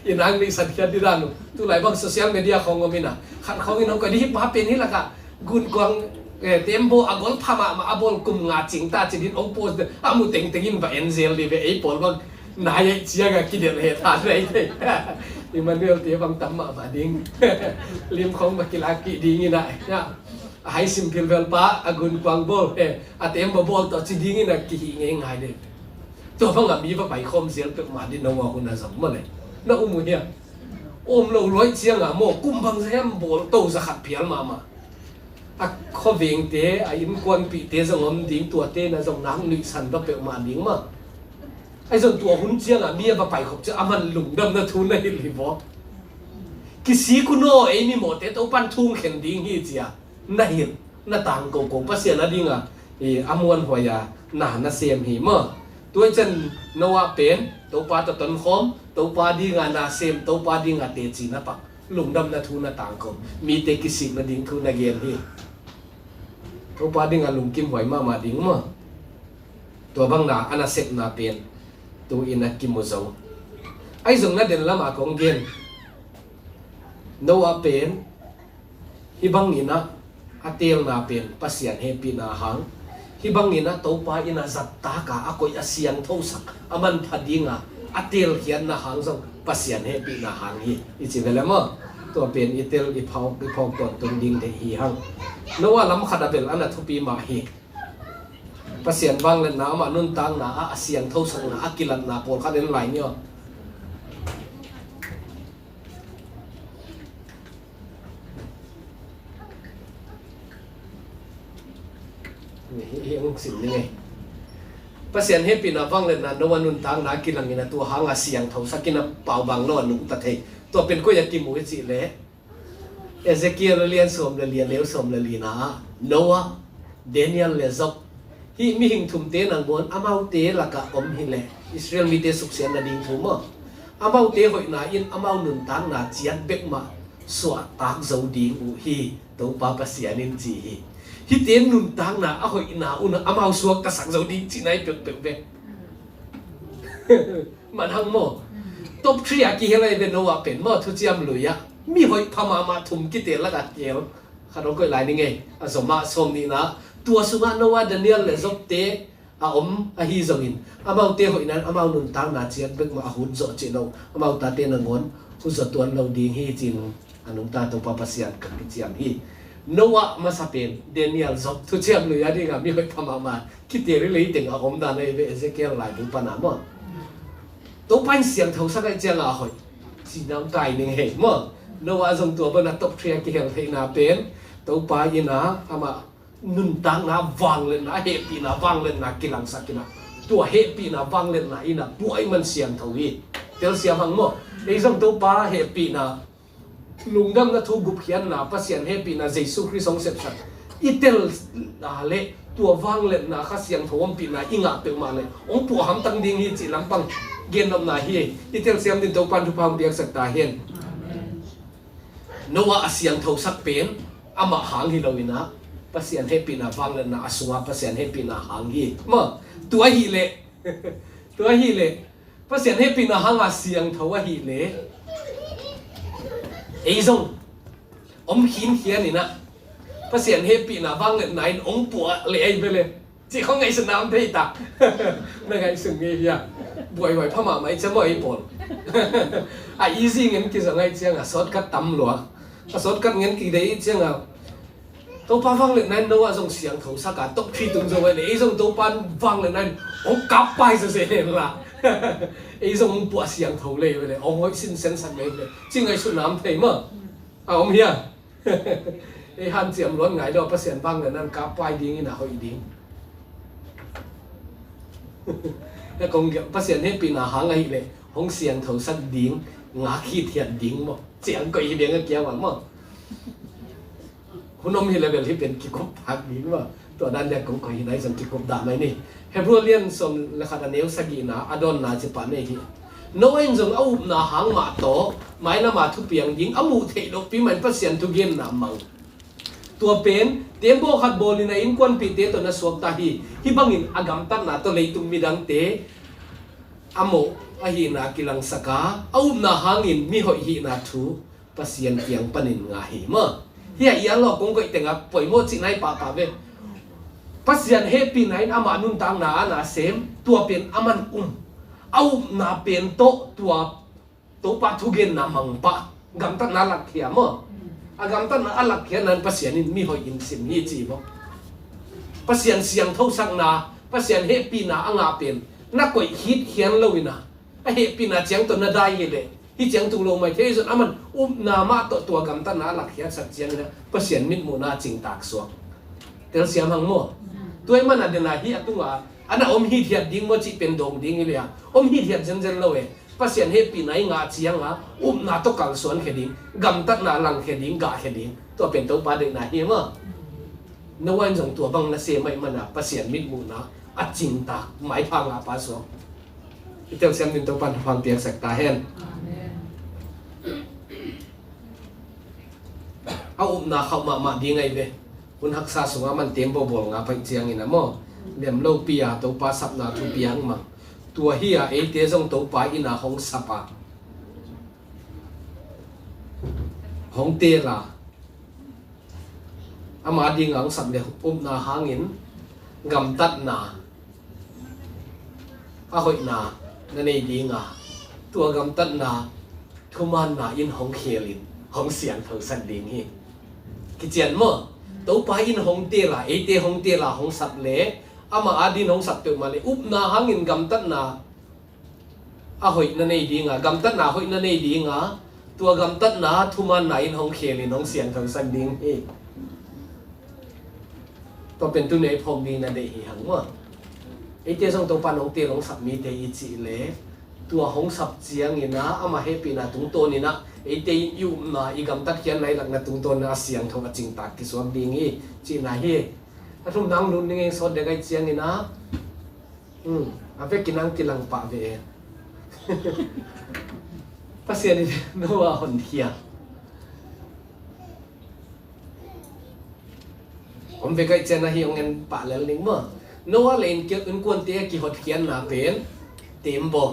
ยันนั่งในสัตย์ที่ด้านนู้ตัวไหนบางโซเชียลมีเดียของมันน่ะขัดของอินเอาก็ดีมาเป็นนี่ละก็กุนกวางtempo agol phama ma abol kum nga chingta chidin ong post amu tengin ba enzel di be ei pol bang nai chia ga kidel he tha rei te Emmanuel te bang tamma ba ding lim khong ba kilaki ding ina ya hai simple vel pa agun kwang bol a tempo bol to chiding ina ki nge ngai de to bang ga mi ba bai khom zel pe ma din no wa kun na zam ma le na umu ya om lo loi chiang a mo kum bang sem bol to za khat phial ma à khó viếng thế à in quan bị thế dòng âm tiếng tua thế là dòng nắng nữ sản và bẹo mà tiếng mà ai dòng tua hun chiang à mía và phải học cho aman lùng đâm na thu này lì vó cái xí của nó ấy mi một thế tao ban thung khen tiếng hi gì à na hiện na tàng cầu cầu bác sĩ na tiếng à thì amuan hoài à na xem hi mà tôi chân nấu à bén tao ba tao tấn khom tao ba đi ngà na xem tao ba đi ngà tê chỉ na bạc lùng đâm na thu na tàng cầu mi tê cái xí na tiếng thu na gen hiตัวป้าดิ้งอารมณ์กิมไหวมาดิ้งมั้งตัวบางนาอันนั้นเสพนาเป็นตัวอินักกิมมุโซไอ้ส่งนั่นเดินละมาของเกนโนอาเป็นฮิบังนี่นะอาเตลนาเป็นปัสยันเฮปีนาหังฮิบังนี่นะตัวป้าอินาจัตตากะอากอยอาเซียงทศกอามันพัดดิ้งอาเตลเขียนนาหังส่งปัสยันเฮปีนาหังฮีอิจิเวลมั้งตัวเป็นอิเตลอิพาวตัวตรงดิ้งเดฮีหังนว่าลำขัดเบลอันนั้นทุปีมาฮีภาษาบางเล่นน้ำมานุ่นตังน้าเสียงเท่าสังน้ากิลันน้าปอลขัดเล่นไหลเนี่ยนี่ยังสิ่งนี้ไงภาษาเฮปีน่ะบางเล่นน้านว่านุ่นตังน้ากิลันนี่นะตัวหางเสียงเท่าสักกินน่ะเป่าบางโน่นนุ่งตะเทตัวเป็นก็อยากกินหมูจิเล่เอเซเคียลเลียนสมเลียนเลวสมเลียนะโนวาเดเนียลเลซอกฮีมีหิงทุ่มเตนังบนอามาเตละกะอมหิเลอิสราเอลมีเตสุกเสียนนาดิงทุ่มอามาเตหอยนาอินอามาหนุนตังนาเจียนเบกมาสวดตากเจ้าดิงอูฮีตัวปาปะเสียนินจีฮีเตนหนุนตังนาหอยนาอุนอามาสวดกษักเจ้าดิงจีไหนเปกเบกมันหังโมตบทรียกีเฮลัยเป็นโนวาเป็นโมทุจิยมลุยะมีหอยพม่ามาทุ่มกิเตละกัดเกลขนมก็หลายนี่ไงสมมาสมนี่นะตัวสุมาโนวาเดเนียลเลซอกเตอาอมอาฮีซงินอามาเตหอยนั้นอามาหนุนตังนาเจียนเบกมาหุ่นโจเจโนอามาตาเตนังอนหุ่นโจตัวเราดีฮีจินอนุตาตัวปาปัสยันกับกิจยามฮีโนวามาสเปนเดเนียลซอกทุเจียมลุยะนี่ไงมีหอยพม่ามากิเตเรเลยถึงอาอมดานในเวเซเกลหลายดูปนามตัวปั้นเสียงเท่าสักไอเจียงอาหอยสีน้ำไก่หนึ่งเหมั้งโนวาส่งตัวบนนักตบเทียกิเฮลเทนาเป็นตัวป้ายินะอามานุนตังนะวังเล่นนะเฮปีนะวังเล่นนะกิลังสักกินะตัวเฮปีนะวังเล่นนะอินะป่วยมันเสียงทวีเตลเสียงหังมั้งไอ้ส่งตัวป้าเฮปีนะลุงดำนะทุกุเพียนนะปัสยันเฮปีนะเจสุคริสต์ทรงเสพสัตอีเตลอะไรตัววังเล่นนะข้าเสียงทวมปีนะอิงะเปิลมาเลยองตัวหำตังดิ่งฮีจิลำปังเกณฑ์นำนาฮีอีเตลเสียงดินตัวปันทุพามเดียกสักตาเห็นโนวาเสียงเท่าสักเป็นอามาหางฮิโลวินะปัสยันเฮปีนาฟังเลยนะอสวาปัสยันเฮปีนาหางฮีมาตัวฮีเล่ตัวฮีเล่ปัสยันเฮปีนาหางเสียงเท่าฮีเล่ไอ้ซง หินเขียนนี่นะพระเสียนเฮปีนะว่างเงินไหนปัวเลยไปเลยจีเขาไงสนามที่ตักนั่นไงสิ่งนี้อ่ะบ่อยๆพม่าไม่จะบ่อยปนอีซี่เงินกี่สังไงเจียงสดกัดตำหลวงสดกัดเงินกี่ได้เจียงตัวปานฟังเลยนั่นว่าส่งเสียงเขาสักการตกที่ตรงตัวเลยส่งตัวปานฟังเลยนั่นกลับไปเสียละส่งปวดเสียงเขาเลยไปเลยไว้สิ้นเส้นสักเลยจริงไงสุดน้ำเทมั้งเฮียฮันเจียมร้อนไงดอกประเสียนฟังเลยนั่นกลับไปดิ้งนี่นะเขาอีดิ้งแล้วคงประเสียนให้ปีนาหางไงเลยห้องเสียงเขาสักดิ้งงาขี้เทียนดิ้งมั้งเสียงก็อีเดียงก็เกี่ยวกันมั้งคุณน้องมีเลเวลที่เป็นกิจกรรมพักดีว่าตัวนั้นเนี่ยของใครได้สังกิจกรรมด่าไหมนี่เฮบรูเลียนสมเลขาดเนวสกีนาอดอนนาจิปานนี่ที่โน้เองจงเอาหน้าหางมาโตไม่ละมาทุเปียงยิงอามูเทโลปีมันเปอร์เซ็นต์ทุกเย็นนามังตัวเป็นเตมโบขัดบอลในอินควันปีเตตัวนั้นสวกตาฮีบังอินอากามตันนาตัวเลยตุงมีดังเตอาโมอาฮีนากิลังสกาเอาหน้าหางอินมีหอยฮีนาทูเปอร์เซ็นต์เกียงปนินงาฮีมาเฮียยันหลอกคงก็แต่งกับป่วยโมจิไหนป่าเวปัสยันเฮปีไหนอามานุนตังนาเซมตัวเป็นอามันเอานาเป็นโตตัวปะทุเกนนามังปะกำตันนาลักเขียมกำตันนาลักเขียนั้นปัสยันนี่มีหอยอินสิมนี่จีบปัสยันเสียงเท่าสักนาปัสยันเฮปีนาอ่างเป็นนักก่อยฮิตเขียนเลวินะเฮปีนาเจียงตัวนาได้เลยที่เจียงตุงลงมาเทสุดอามันนามาตัวกำตันนาลักเขียสักเจียงนะปัสยันมิดมูนาจิงตากสวงเตลเสียมังโมตัวมันอันเดนาฮีอัตุงอันนั้นฮีเทียดดิ้งมันจีเป็นดงดิ้งเลยฮีเทียดเจนเลยปัสยันเฮปีไหนงาเจียงนาตกังสวนเขดิ้งกำตันนาลังเขดิ้งกาเขดิ้งตัวเป็นตัวปาเดนาฮีมั้งนวันส่งตัวบังนาเสียไม่มันปัสยันมิดมูนาอัจิงตากหมายพังอาปาสวงเตลเสียงเป็นตัวปันฟังเตียงสักตาเห็นเอานาเข้ามาดีไงเว้คุณหักษาสงมันเต็มบ่บ่งาไปเจียงนี่นะมั้งเลี้ยมโลปียตัวปลาสับนาทุเปียงมั้งตัวเฮียเตะส่งตัวปลาอินาหงสับหงเตล่ะอามาดีงังสับเดียวนาหางินกำตัดนาหอยนานั่นเองดีงาตัวกำตัดนาทุมันนาอินหงเขลินหงเสียงเท่าสันดิงฮีกิจเจียนมั้งตัวปลาอินหงเตล่ะเตหงเตล่ะหงสับเล่อามาอาดินหงสับเตมาเลยนาหางินกำตัดนาหอยนั่นเองดีงากำตัดนาหอยนั่นเองดีงาตัวกำตัดนาทุมันนาอินหงเขลินหงเสียงเท่าสันดิงฮีตัวเป็นตัวไหนพอมีนั่นเองหังมั้งเตส่งตัวปลาหงเตหงสับมีเตอีจีเล่ตัวหงสับเจียงนี่นะอามาเฮปีนะตุงโตนี่นะเตอยู่นะอีกำตัดเขียนในหลักนะตุงโตนะเสียงทองจิงตากที่สวมดีงี้จีน่าเฮถ้าทุ่มนังรุ่นนี้สดเด็กไอเจียงนี่นะอาเวกินังกิลังปะเวภาษานี่นัวหอนเทียผมไปไกลเจนะเฮียงเงินปะแล้วลิงมั้งนัวเล่นเกี่ยวกับคนเตะกี่หดเขียนนะเป็นเต็มบ่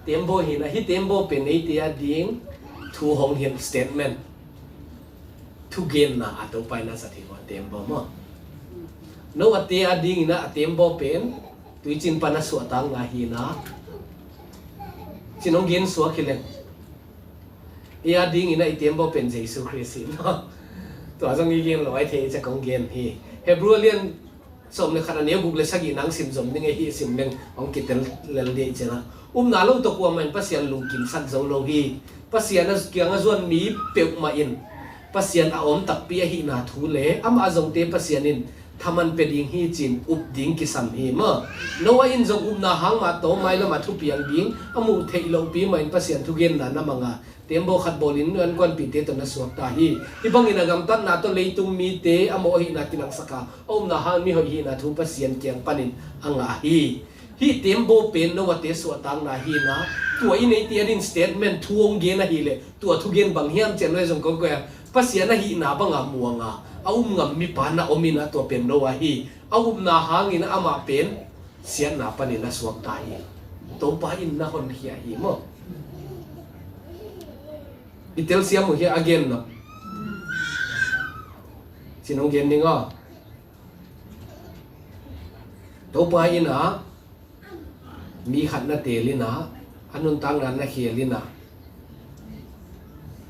เต็มโบหินะฮิเต็มโบเป็นไอเดียดิ้งทูหงเห็นสเตทเมนต์ทูเกนนะอัตโตไปนะสัตย์ว่าเต็มโบมั้งโน้ตเตียดิ้งนะเต็มโบเป็นตุยจินปนัสวตังงาหินะจินองเกนสวะคิเลนเอียดิ้งนะไอเต็มโบเป็นเยซูคริสต์นะตัวจงอีเกนลอยเทจะกงเกนฮีเฮบรูเลียนสมในขณะนี้บุกเลสกินังสิมสมนี่ไงฮีสิมเบงองกิตเตลเลเดจนะนาลงตัวกว่ามันภาษาลุงกินสัตว์จงโลหีภาษานั้นเกี่ยงส่วนมีเปียกมาอินภาษาอาอมตักเปียหินาทูเลอามาจงเตภาษานินทำมันเป็นดิ่งฮีจินอุบดิ่งกิสัมฮีมาโนว่าอินจงนาหางมาโตไม่ละมาทุเปียงดิ่งอามูเทโลปีมันภาษาทุเกนนะมังะเต็มโบขัดบอลินอันกวนปีเตตนะสวกตาฮีที่บังอินากำตัดนาตัวเลยตุงมีเตอโมหินากินังสกานาหางมีหอยหินาทุภาษาเกี่ยงปันินอังอาฮีฮีเต็มโบเป็นนวัตเตสวตังนาฮีนะตัวอินไอเตียดินสเตทเมนต์ทวงเกนะฮีเลยตัวทุเกนบางเฮียมเจนเลยจงก็แกภาษานะฮีนาบังอามัวงาเอางามมีปานะอมินะตัวเป็นโนวาฮีเอานาหางินะอามาเป็นเสียนาปนินะสวกตาฮีตัวปาอินนะคนเฮียฮีมั้งอิตาลีเสียมุฮีอเกนนะ จินงเย็นนี่ก็ตัวไปนะมีขันนาเตลินะอันนุนตังนันนะเขียลินะ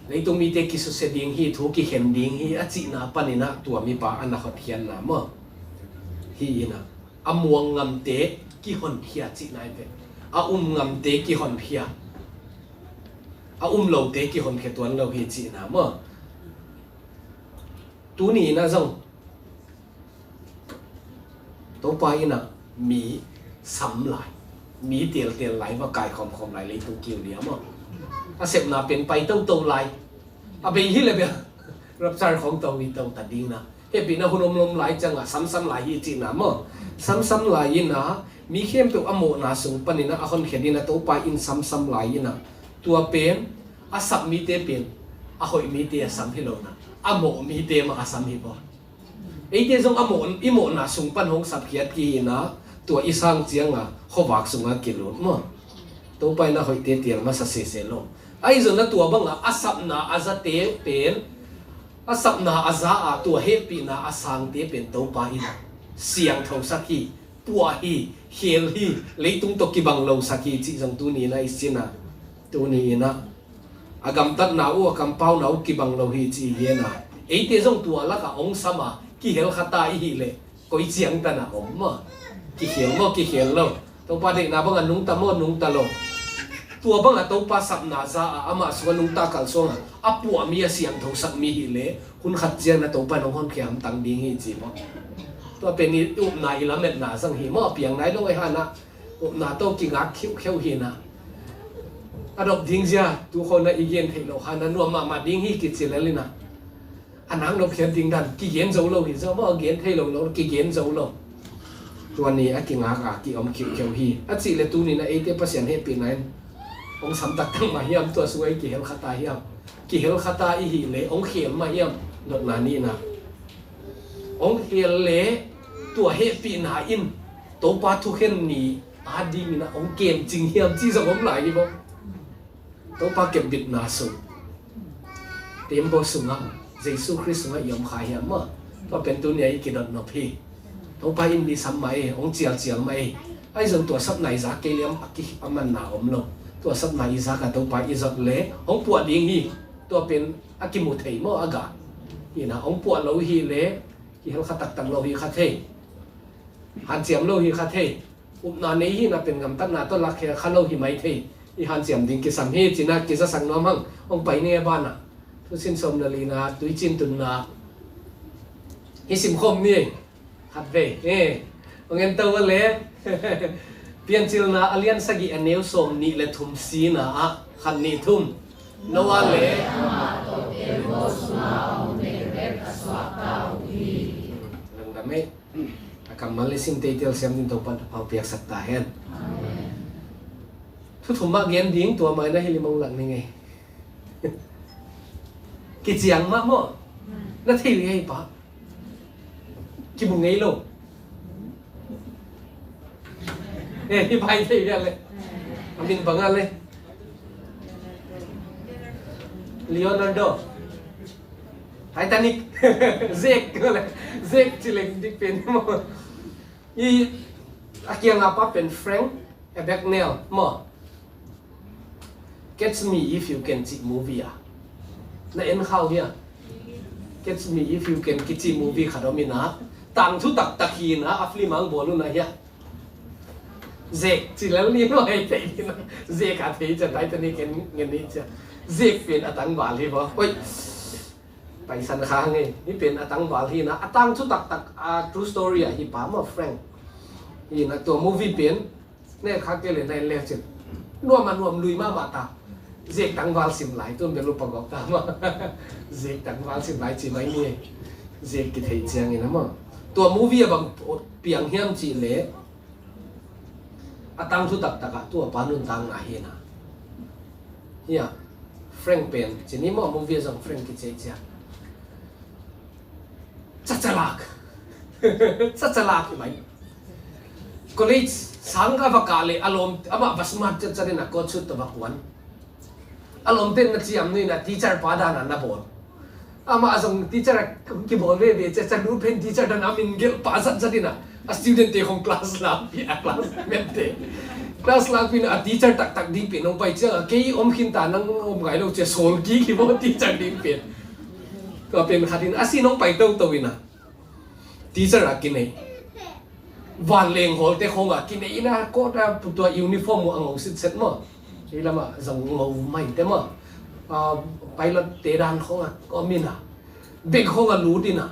ในตรงมีเตกิสุเสดิงฮีทุกิเห็นดิงฮีอจินาปนินะตัวมีปาอันนักเขียนนะมั้งฮีนะอมวงงำเตกิหอนเพียจินายเป็นงำเตกิหอนเพียเหลาเตกิหอนเพียตัวเราฮีจินะมั้งตัวนี้นะจังตัวไปนะมีสำลายมีเตียนไหลว่ากายคอมไหลเลยตัวเกี่ยวเดียวมั้งเสพนาเป็นไปต้องโตไหลเอาไปที่เลยเปล่ารับสารของตัวนี้ตัวตัดดิ้งนะเฮ้ยปีน่ะคนลมไหลจังอ่ะซ้ำไหลยี่จีน่ะมั้งซ้ำไหลยี่นะมีเข้มตัวอโมนาสูงปนินะคนเขียนดีนะตัวไปอินซ้ำไหลยี่นะตัวเป็นสับมีเตเป็นหอยมีเตซ้ำที่เรานะอโมมีเตมาซ้ำที่บ่ไอ้เตจงอโมนาสูงปันหงสับเขียดกีนะตัวอีสังเจียงอ่ะเขาวักสูงอ่ะกิโลมั้งตัวไปนะหอยเตียงมาสักเสียลงไอ้ส่วนนั้นตัวบังอ่ะสับนาจะเตเป็นสับนาจะตัวเฮปีนาสังเตเป็นตัวไปนะเสียงเท่าสักทีตัวฮีเฮลฮีเลยตุ้งตกิบังเราสักทีจีจังตัวนี้นะไอ้สินะตัวนี้นะกำตัดหนาวกำเป้าหนาวกิบังเราฮีจีเยนะไอ้เตจงตัวละก็องสมากิเฮลขัตตาอีเลยก็อีเสียงตันนะผมมั้งกิเฮลเราตัวไปเด็กนะบังอ่ะนุ่งตะโมนุ่งตะลงตัวบังอ่ะตัวปัสสับนาซาอามาสวนลุงตากัลซงอ่ะปัวมีเสียงทงสักมีหิเลคุณขัดเจียงนะตัวไปน้องคนเขียมตังดีงี้จีมั้งตัวเป็นนี่อุบนายละเม็ดนาสังหิมอเปียงไหนต้องไอ้ฮานะอุบนาโตกิงักเขี้ยวหินะอดอบดิ้งเสียทุกคนนะอีเย็นเทโลฮานะนัวมาดิ้งหิกิจเสร็จแล้วเลยนะอันนั้นเราเขียนดิ้งดันกิเย็นโจโลหิซะว่าเย็นเทโลเรากิเย็นโจโลตัวนี้กิงักกิอมเขี้ยวหิสิเลตัวนี้นะ80%ให้ปีไหนองสำตักตั้งมาเยี่ยมตัวสวยกี่เฮลคาตาเยี่ยมกี่เฮลคาตาอีหิเลองเขียมมาเยี่ยมดอกนานี่นะองเขียเลตัวเฮปีนาอินตัวปาทุเข็นนี่ดีมีนะองเกมจริงเยี่ยมที่สมไหลบ่ตัวปาเก็บบิดนาสุเต็มบ่สุงอ่ะเยซูคริสต์มายอมขายเยี่ยมมั้งตัวเป็นตัวนี้กี่ดอกนพีตัวปาอินดีสัมมาองเจียมาไอ้ส่วนตัวสับไหนจากเกลียมกิมันหนาวมลงตัวสับนายอิสากตัวไปอิสเล่องปวดดิ้งฮีตัวเป็นอากิมุเทยมออากาฮีนะองปวดเราฮีเล่ที่เขาตักตังเราฮีคาเทหันเสียมเราฮีคาเทอุปนาเนฮีนะเป็นกำตั้งนาต้นรักแค่ข้าเราฮีไม่เทอีหันเสียมดิ้งกิสัมฮีจีน่ากิจะสั่งน้อมั่งองไปเนี่ยบ้านอ่ะทุสินสมนาลีนาตุยจินตุนนาฮิสิมคมนี่ขัดเว่องเงินตัวเล่เปลี่ยนจิลนาอเลียนสกีอันเนียวสมนี่เลทุมซีนะขันนี่ทุ่มนวาเล่ลังดำไม่อาการมาเลสินเตยเตลเสียมดินตัวปันเอาเปียกสักตาเห็นทุกทุ่มมาเงียนดิ้งตัวมาได้ให้ลิมองหลังนี่ไงกิจยังมากมั้งนั่นที่เรียกปะกิบุงไงลูกที่ไปที่กันเลยมินบังอะไร Leonardo Titanic เซกก็เลยเซกจิเลงดิเป็นมั้งอีอาเกียงapaเป็น Frank Abagnale มั้ง Catch me if you can see movie อ่ะนั่นเอ็นเข้าเนี่ย Catch me if you can see movie ขาดมินะต่างทุกตักขีนะอัฟลีมังบอลุนะเฮียเซกจิแล้วนี่ไม่ไอ้ใจนี่นะเซกอาทิตย์จะได้ตอนนี้เงินนี้จะเซกเป็นอัตังบาลีบ่โอ้ยไปสันค้างไงนี่เป็นอัตังบาลีนะอัตังชุดตักtrue story อ่ะฮิปามาแฟรงนี่นะตัว movie เป็นเนี่ยข้าเกเลยในเล็บจิรวมลุยมาบาตาเซกตังวาลสิมหลายต้นเป็นรูปประกอบตามว่าเซกตังวาลสิมหลายจีไม่มีเซกกิเทเจียงนี่นะมั้งตัว movie บางเปียงเฮียมจีเล่ตั้งทุตักตัวปานุนตังอาเฮนะเฮียแฟรงค์เป็นจีนี่มั่งมูวี่จากแฟรงค์กิเจจ้าจัดลักไหมก็เลยสังกัดกาเลยอารมณ์อามาบัสมาจัดเลยนะก็ชุดตัวบักวันอารมณ์เต้นนักเสียมนี่นะทีเชอร์ปาดานันนะบอล ama azong teacher ki bolve be cha cha du pen teacher dan amin gel pasat sadina a student te khong class la pi a class mente class la pi na teacher tak tak ding pe nong pai cha ke om khin ta nang om gai lo che sol ki bo teacher ding pe to pen khatin asi nong pai to to ina teacher a kinai van leng hol te khong a kinai ina ko ta to uniform mo ang sit set mo ilama zong ngau mai te mo pilot te dan khong a ko mina big khong a lu dina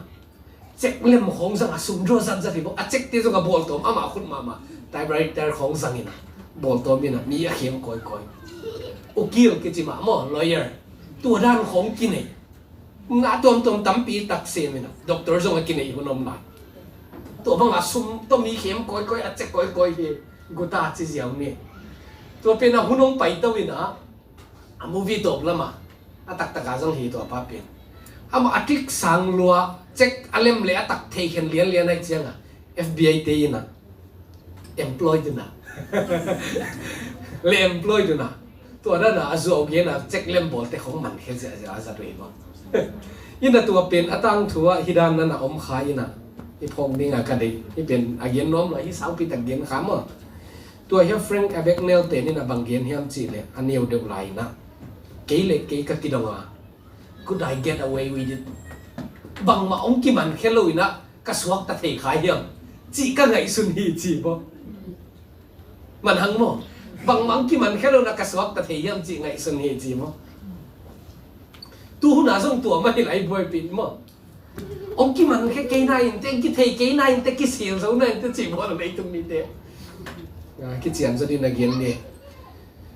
check lem khong sang a sum ro san za ti bo a check te zo ka bol tom ama khut mama typewriter khong sang ina bol tom mina mi a khem koi koi ukil ke chi ma mo lawyer tu dan khong kinai nga tom tom tam pi tak se mina doctor zo ka kinai hunom lai to bang a sum to mi khem koi koi a check koi koi he guta chi jiao ni to pe na hunong pai to ina a movie top lama atak taka jong hi to pa pen ama atik sang lua check alem le atak thei khen lian lian ai chianga FBI te ina employed na le employed na to da na azu ge na check lem bol te khong man khe ja ja za rei ba ina to pen atang thua hidan na om kha ina i phong ninga ka dei i pen again nom la hi sau pi tak gen kham mo to hi Frank Abagnale te ni na banggen hiam chi le aneu de lai na ke le ke ka ki donga could I get away with it bang ma ong ki man khelo ina ka swak ta thei khai hiam chi ka ngai sun hi chi bo man hang mo bang ma ong ki man khelo na ka swak ta thei hiam chi ngai sun hi chi mo tu na song tu ma lai boy pin mo ong ki man khe ke na in te ki thei ke na in te ki sil zo na in te chi bo nei tum ni te ki chian zo din again ni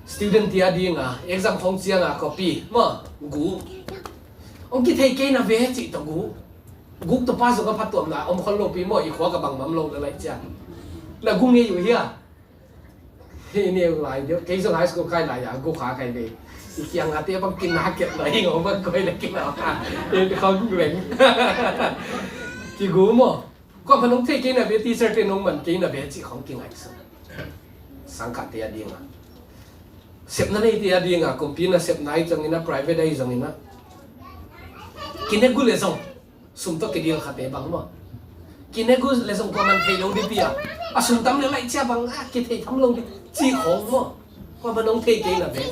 student tia ding a exam khong chiang a copy mo gu ông kia thầy cái nào về chị tao gục tao pa rồi cái phát tuồng là ông con lô pi mọi khóa cái bằng mắm lô lại chả là gung nghe rồi hả thì nhiều lại cái số high school khai lại à gu khá khai về thì kia ngã tia bằng kinh nát kẹt lại ngồi bắt coi là kinh nào thì không lệnh thì gu mà còn phần ông thầy cái nào về teacher thì ông mình cái nào về chị không kinh ngạc sao sang cả tia đi mà xếp nó này tia đi à công ty nó xếp này trong cái private đây trong cái kinegu lesong sumto ke deal khate bang mo kinegu lesong ko man thei lo di pia asum tam le lai cha bang a ke thei tham lo di chi khong mo ko man ong thei ke na ve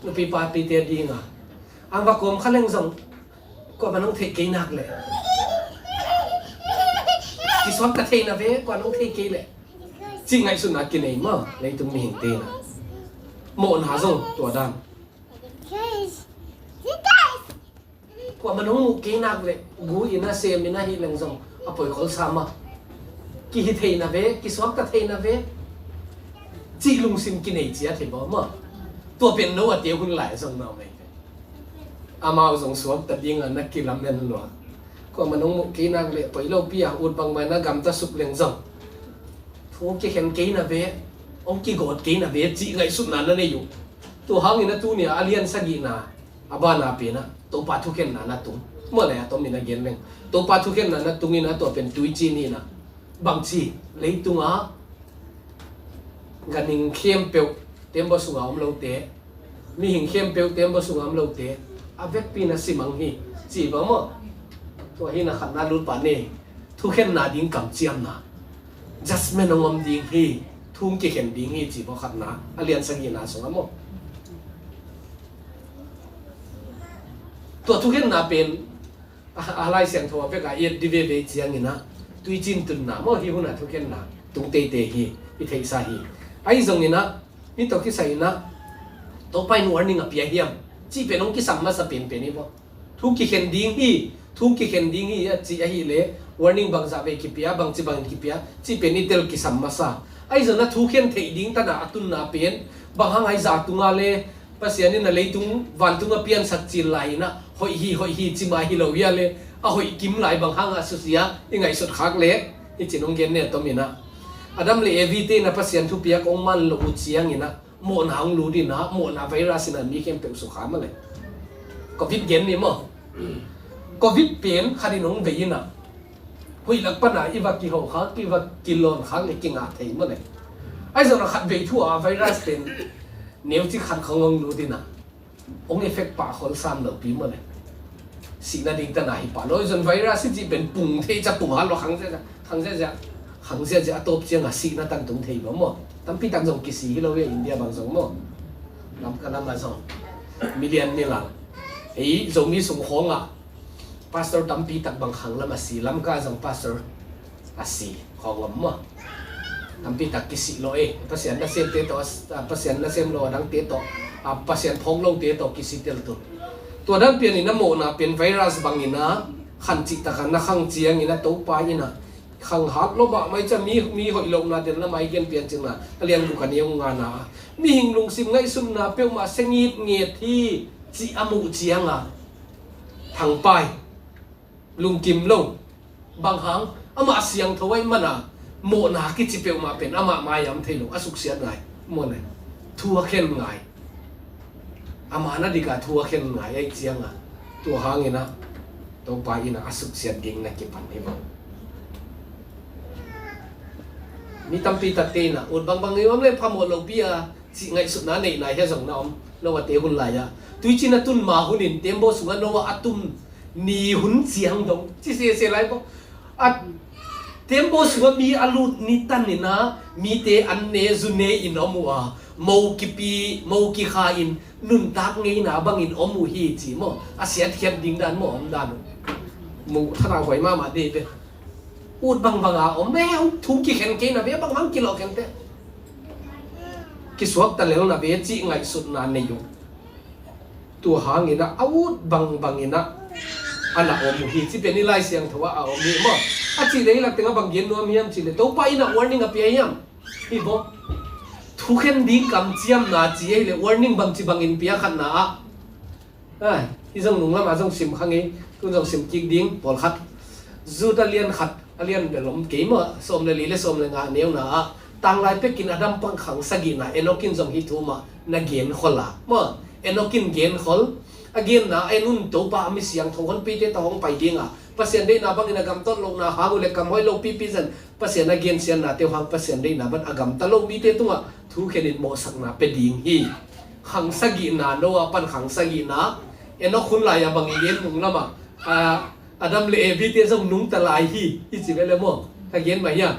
no pi pa pi te di nga ang va kom khaleng zong ko man ong thei ke nak le ki swak ta thei na ve ko ong thei ke le chi ngai sun na ki nei mo lei tum mi hin te na mo na zong to dan qua mình không cái nào vậy gu ina xem ina hi leng zong apoi khol sama ki hi thei na ve ki swak ta thei na ve chi lung sim ki nei chia thei bo ma to pen no atiu hun lai zong no mai amao zong swak ta ding na ki lam len lo qua mình không cái nào vậy poi lo pia ut bang mai na gam ta sup leng zong thu ki hen cái na ve ông ki god cái na ve chi ngai sup na na ne yu tu hang ina tu ni alien sagi na abana pe na to pa thu ken na tung mo le to min again leng to pa thu ken na tung ina to pen tui chi ni na bang chi lei tung a ganing khem pe tembo su ngam lo te mi hing khem pe tembo su ngam lo te a vek pi na simang hi chi ba mo to hi na khat na lut pa ne thu ken na ding kam chiam na just men ngom ding hi thum ki khen ding hi chi bo khat na alian sang hi na so moตัวทุกเห็นน่าเป็นอะไรเสียงโทรไปกับเอ็ดดีเวเวเจียงนี่นะตุยจินตุนน่ะมั่วฮิวน่ะทุกเห็นน่ะตรงเตเตฮีพิเทศาฮีไอ้ตรงนี้นะนี่ตัวที่ใส่นะตัวไปนวลนี่กับเปียเฮียมจีเป็นองค์ที่สัมมาสเป็นนี่บ่ทุกที่เห็นดิ้งฮีทุกที่เห็นดิ้งฮีจีฮีเล่ warning บางจะไปกิเปียบางจีบางกิเปียจีเป็นนี่เตลกิสัมมาสาไอ้ตรงนั้นทุกเห็นเทดิ้งตั้งแต่ตุนน่ะเป็นบางครั้งไอ้จ่าตุงอาเล่ภาษาเนี่ยนะเลยตุงวันตุงเปลี่ยนสัจจิไหลนะหอยฮีจิมาฮิโลวิอาเลยหอยกิมไหลบางครั้งสุดเสียยังไงสุดคักเละที่จีนงเกนเนี่ยตัวมีนะอดัมเลยเอวีเตนะภาษาทุเปียกองมันโลอุเชียงนี่นะโมนหางรูดีนะโมนไวรัสนั่นมีเข้มเปลวสุขามาเลยก็วิดเย็นนี่มั้งก็วิดเปลี่ยนคดีน้องเวียนะหอยหลักปัญหาอีวักกิโลคักอีวักกิโลคักเลยกินอาเทียมาเลยไอ้ส่วนเราขัดเวทั่วไวรัสเป็นเนื้อที่ขัดขององรู้ดีนะองเอฟเฟกต์ปากคนซ้ำเหล่าปีมาเลย สินาดิ่งตาไหนป่ะเราจนไวรัสที่เป็นปุ่งเทจะปุ่งฮัลโหลขังเสียจะตบเสียงอ่ะสินาตั้งตรงเทบ่หมดตั้งปีตั้งส่งกี่สีเราเวียอินเดียบางส่งหมดลำกันลำมาส่งมิเลียนนี่หลังไอ้ส่งมีส่งของอ่ะพาสเตอร์ตั้งปีตั้งบางครั้งแล้วมาสีลำก็ส่งพาสเตอร์อ่ะสีของลำหมดตั้งปีตั้งกี่สีเราpasien na sem teto pasien na sem lo dang teto pasien phong long tetoกี่สีเตลตัวนั้นเปลี่ยนนี่นะโมนะเป็นไวรัสบางนี่นะขันจิตตะกันนะขังเจียงนี่นะตัวปลายนี่นะขังหักลบอะไม่จะมีหอยลงนะเดี๋ยวละไม่เกี่ยนเปลี่ยนจึงนะเรียนดูกันนี้งานนะมีหิงลุงซิมไงซุ่มนะเปียวมาเสงีดเงียดที่จีอามูเจียงอ่ะทางไปลุงกิมลงบางครั้งอามาเสียงถวายมันอ่ะโมนาคิดจิเปียวมาเป็นอามาไม่ยำเทลงอสุกเสียไงโมเนี่ยทัวเข้นไงอามานาดีกาทัวเข้นไงไอ้เจียงอ่ะตัวหางเงี้ยนะตัวไปอินะอสุกเสียดิ่งนะกี่ปันนี่มั้งมีตั้มปีตัดเตนะอุดบางนี่ว่าไม่พาหมดลงปีอ่ะสิไงสุดนั้นไหนแค่สองน้องเราว่าเตะหุ่นไหลอ่ะตุยจีน่ะตุนมาหุ่นินเต็มโบสุกันเราว่าอัตุมนีหุ่นเสียงตรงที่เสียไรก็อัดเต็มโบสุกันมีอลูนิตันนี่นะมีเตอันเนซุเนอินอมัวโมกิปีโมกิคาอินนุนตักไงนะบางอินอมูฮีจีโมอาเสียเทียนดิ่งด้านโมอมด้านมูถ้าเราไหวมาดีไปอุดบางอ่ะอมแมวทุกกี่เข็นเกนะเบี้ยบางกิโลเข็นเตะกิสวกตะเลวนะเบี้ยจีไงสุดนานในยุตัวหางอินะอาวุธบางอินะอันละอมูฮีที่เป็นนิไลเสียงถือว่าอมีมั้งอาจีเลยหลักถึงบางเย็นนัวมีมจีเลยตัวไปนะ warning กับเปียยมนี่บ่ทุกเข็นดีกำเจียมนาจีเลย warning บางจีบางอินเปียขันนาที่ส่งนุ่งละมาส่งซิมข้างนี้คุณส่งซิมกิ๊กดิ้งปอลขัดจูดเลียนขัดเลียนเบลมเกมสมเลยสมเลยงานเนี้ยนะต่างหลายไปกินอดัมปังขังสกินนะเอ็นกินส่งฮิทูมานักเกนคนละเมื่อเอ็นกินเกนคนagain na ay nun to pa ami siyang thong pite tong pai dinga pasien dei na bang inagam tot lo na ha ule kam hoi lo pipisan pasien again sian na te hang pasien dei na ban agam talong bite tunga thu khenin mo sak na pe ding hi khang sagi na no pan khang sagi na eno khun la ya bang igen mung lama adam le bite song nung talai hi chi vele mo again ma ya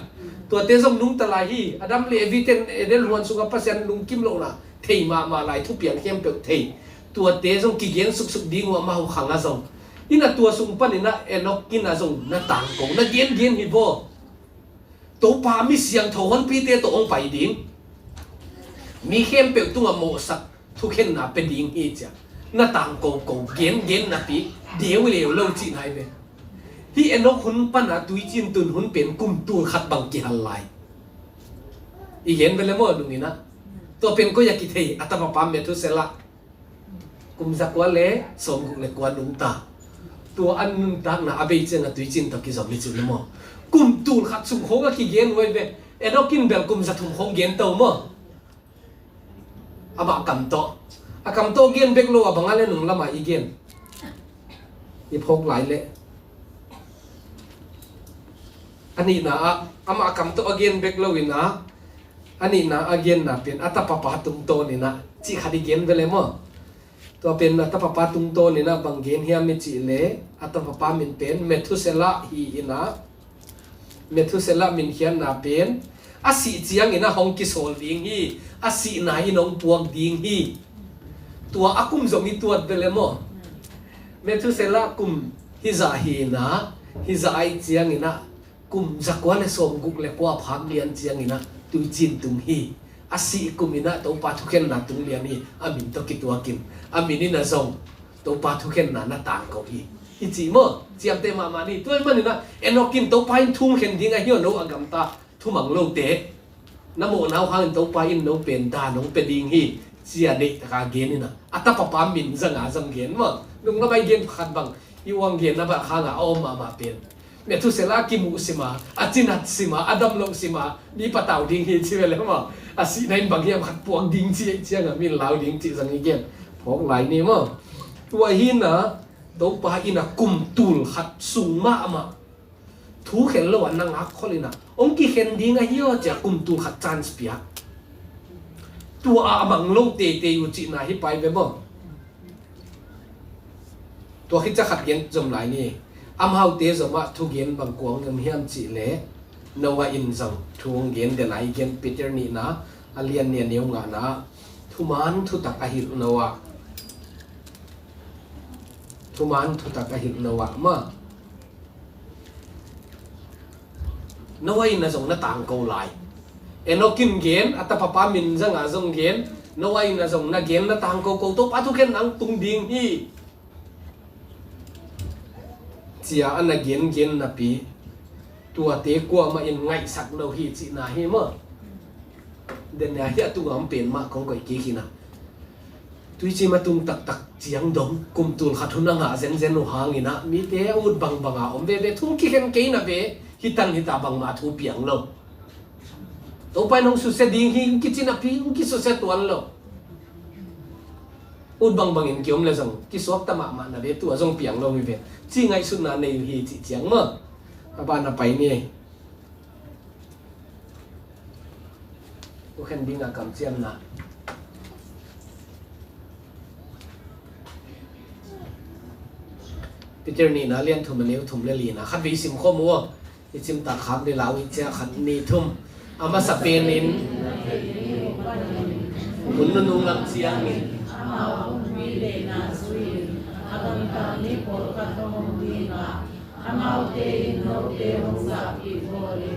to te song nung talai hi adam le bite edel huan suga pasien nung kim lo na thei ma lai thu pian kem pe theiตัวเตะส่งกิเกนสุกดีงัวมาหัวขังอาส่งนี่นะตัวส่งปันนี่นะเอ็นกินอาส่งนะต่างกงนะเกนฮิโบตัวปามีเสียงทอนปีเตะตัวองไปดิ้งมีเข้มเปลวตัวโมสักทุกเห็นนะเป็นดิ้งอีจ้ะนะต่างกงเกนนะปีเดี๋ยวเร็วเล่าจีนให้เลยที่เอ็นหุ่นปันนะตุยจีนตุนหุ่นเป็นกุมตัวขัดบังกิฮัลไลอีเห็นไปเลยมั้งตรงนี้นะตัวเป็นก็อยากกิเทอัตมาปามเมทุเซละกุมสักวันเล่สมกุมเล็กวันนุ่งตาตัวอันนุ่งตาหน้าอาเบยเจงตุยจินตะกิจอมิจุลมั้งกุมตูขัดสุ่มโค้งก็ขี้เย็นไว้เว้เอ็นกินเบลกุมสักทุ่มโค้งเย็นเต่ามั้งอาบะกำโตอากำโตเย็นเบกโลอาบังอะไรนุ่งละมาอีเย็นยี่พกหลายเละอันนี้นะอามากำโตเย็นเบกโลวินะอันนี้นะเย็นนะเป็นอัตปะปะตุงโตนี่นะจีขัดเย็นไปเลยมั้งตัวเป็นอัตปะปะตุงโตนี่นะบางเกณฑ์เฮียมิจิเลอัตปะปะมินเป็นเมทุเซละฮีอินะเมทุเซละมินเฮียนนาเป็นอาศิเจียงอินะฮองกิโซลดิงฮีอาศินาฮินองปวงดิงฮีตัวอากุมจงมีตัวเดลโมเมทุเซละกุมฮิซาฮีนะฮิซาไอเจียงอินะกุมจักวันเลสมกุกเลกัวพักเลียนเจียงอินะตุจินตุงฮีอาศิกุมินะตัวปาทุเข็นนาตุงเลียนี่อามินตกิตัวกินอามินี่นะซงตัวปาทุเข็นนาต่างเขาฮีฮิจิโมเจียมเตมานี่ตัวมันนี่นะเอ็นกินตัวปาอินทุ่งเข็นทิ้งไอ้เหี้ยโนอังกัมตาทุ่มังโลเตน้ำโมน้าวข้างตัวปาอินโนเป็นตาโนเป็นดิงฮีเจียเด็กตะเกนี่นะอัตปะปามินจังอาจังเกนมั้งลุงก็ไปเกนขัดบังอีวังเกนนะแบบข้างเอามาเป็นเมื่อทุเสลากิมุสิมาอาจินัดสิมาอดัมลงสิมานี่ปะเต่าดิงฮีชิเวเลยมั้งอาศินัยบางอย่างขัดปวงดิงจีเจียงมีลาวดิงจีสังเกตพวกหลายนี่มั้งตัวหินนะตัวปลาหินนะกุมตูลขัดสูงมากมาทุกเห็นแล้ววันนั่งอักเขาเลยนะองค์กี่เห็นดิงไอ้เหี้ยจะกุมตูลขัดจานสเปียตัวอาบังลงเตอยู่จีน่าฮิไปไปมั้งตัว ตัวคิดจะขัดเย็นจมหลายนี่อัมเฮาเตจมาทุกเย็นบางกวงเงินเฮียมจีเล่นว่าอินจังทุงเย็นเดนไอเย็นปีเตอร์นี่นะอาเลียนเนี่ยเนียวงานะทุมันทุตักอหิรนวะทุมันทุตักอหิรนวะมานว่าอินนะจงน่าต่างกูหลายเอ็นกินเย็นอัตปะปามินจังอาจงเย็นนว่าอินนะจงน่าเย็นน่าต่างกูตัวปะทุกเย็นนังตุงดิ่งฮีเจียอันน่ะเย็นเย็นนะปีตัวเตะกลัวมาอินไงสักเราฮีจีน่าฮีมั้งเดี๋ยวนี้ที่ตัวมันเป็นมากของก๋วยเตี๋ยวนะตุยจีมาตุงตักตักเจียงดงกุมตุลขัดทุนงาเซนเซนหางนะมีเตะอุดบังบังอ่ะอมเบเบทุ่งกี่เห็นกี่นะเบฮิตันฮิตาบังมาทูเปียงเราตัวไปน้องสุเสดิงฮิกิจินะพีกิสุเสตวันเราอุดบังบังอินเกี่ยวเลยจังกิสวกตะมามานะเบตัวจงเปียงเรามีเบจีไงสุดนั้นในฮีจีเจียงมั้งบ้านน่ะไปนี่ตัวเห็นดิ้งอ่ะกำเจียมนะพิจารณาเลี้ยงทุ่มเลี้ยวทุ่มเลี้ยนะขัดวิสิมข้อมัววิสิมตาขับในลาววิเจ้าขัดนี่ทุ่มอามาสเปนินมุนนุ่งลำเสียงนี่Amau te no te hongsa ki vore.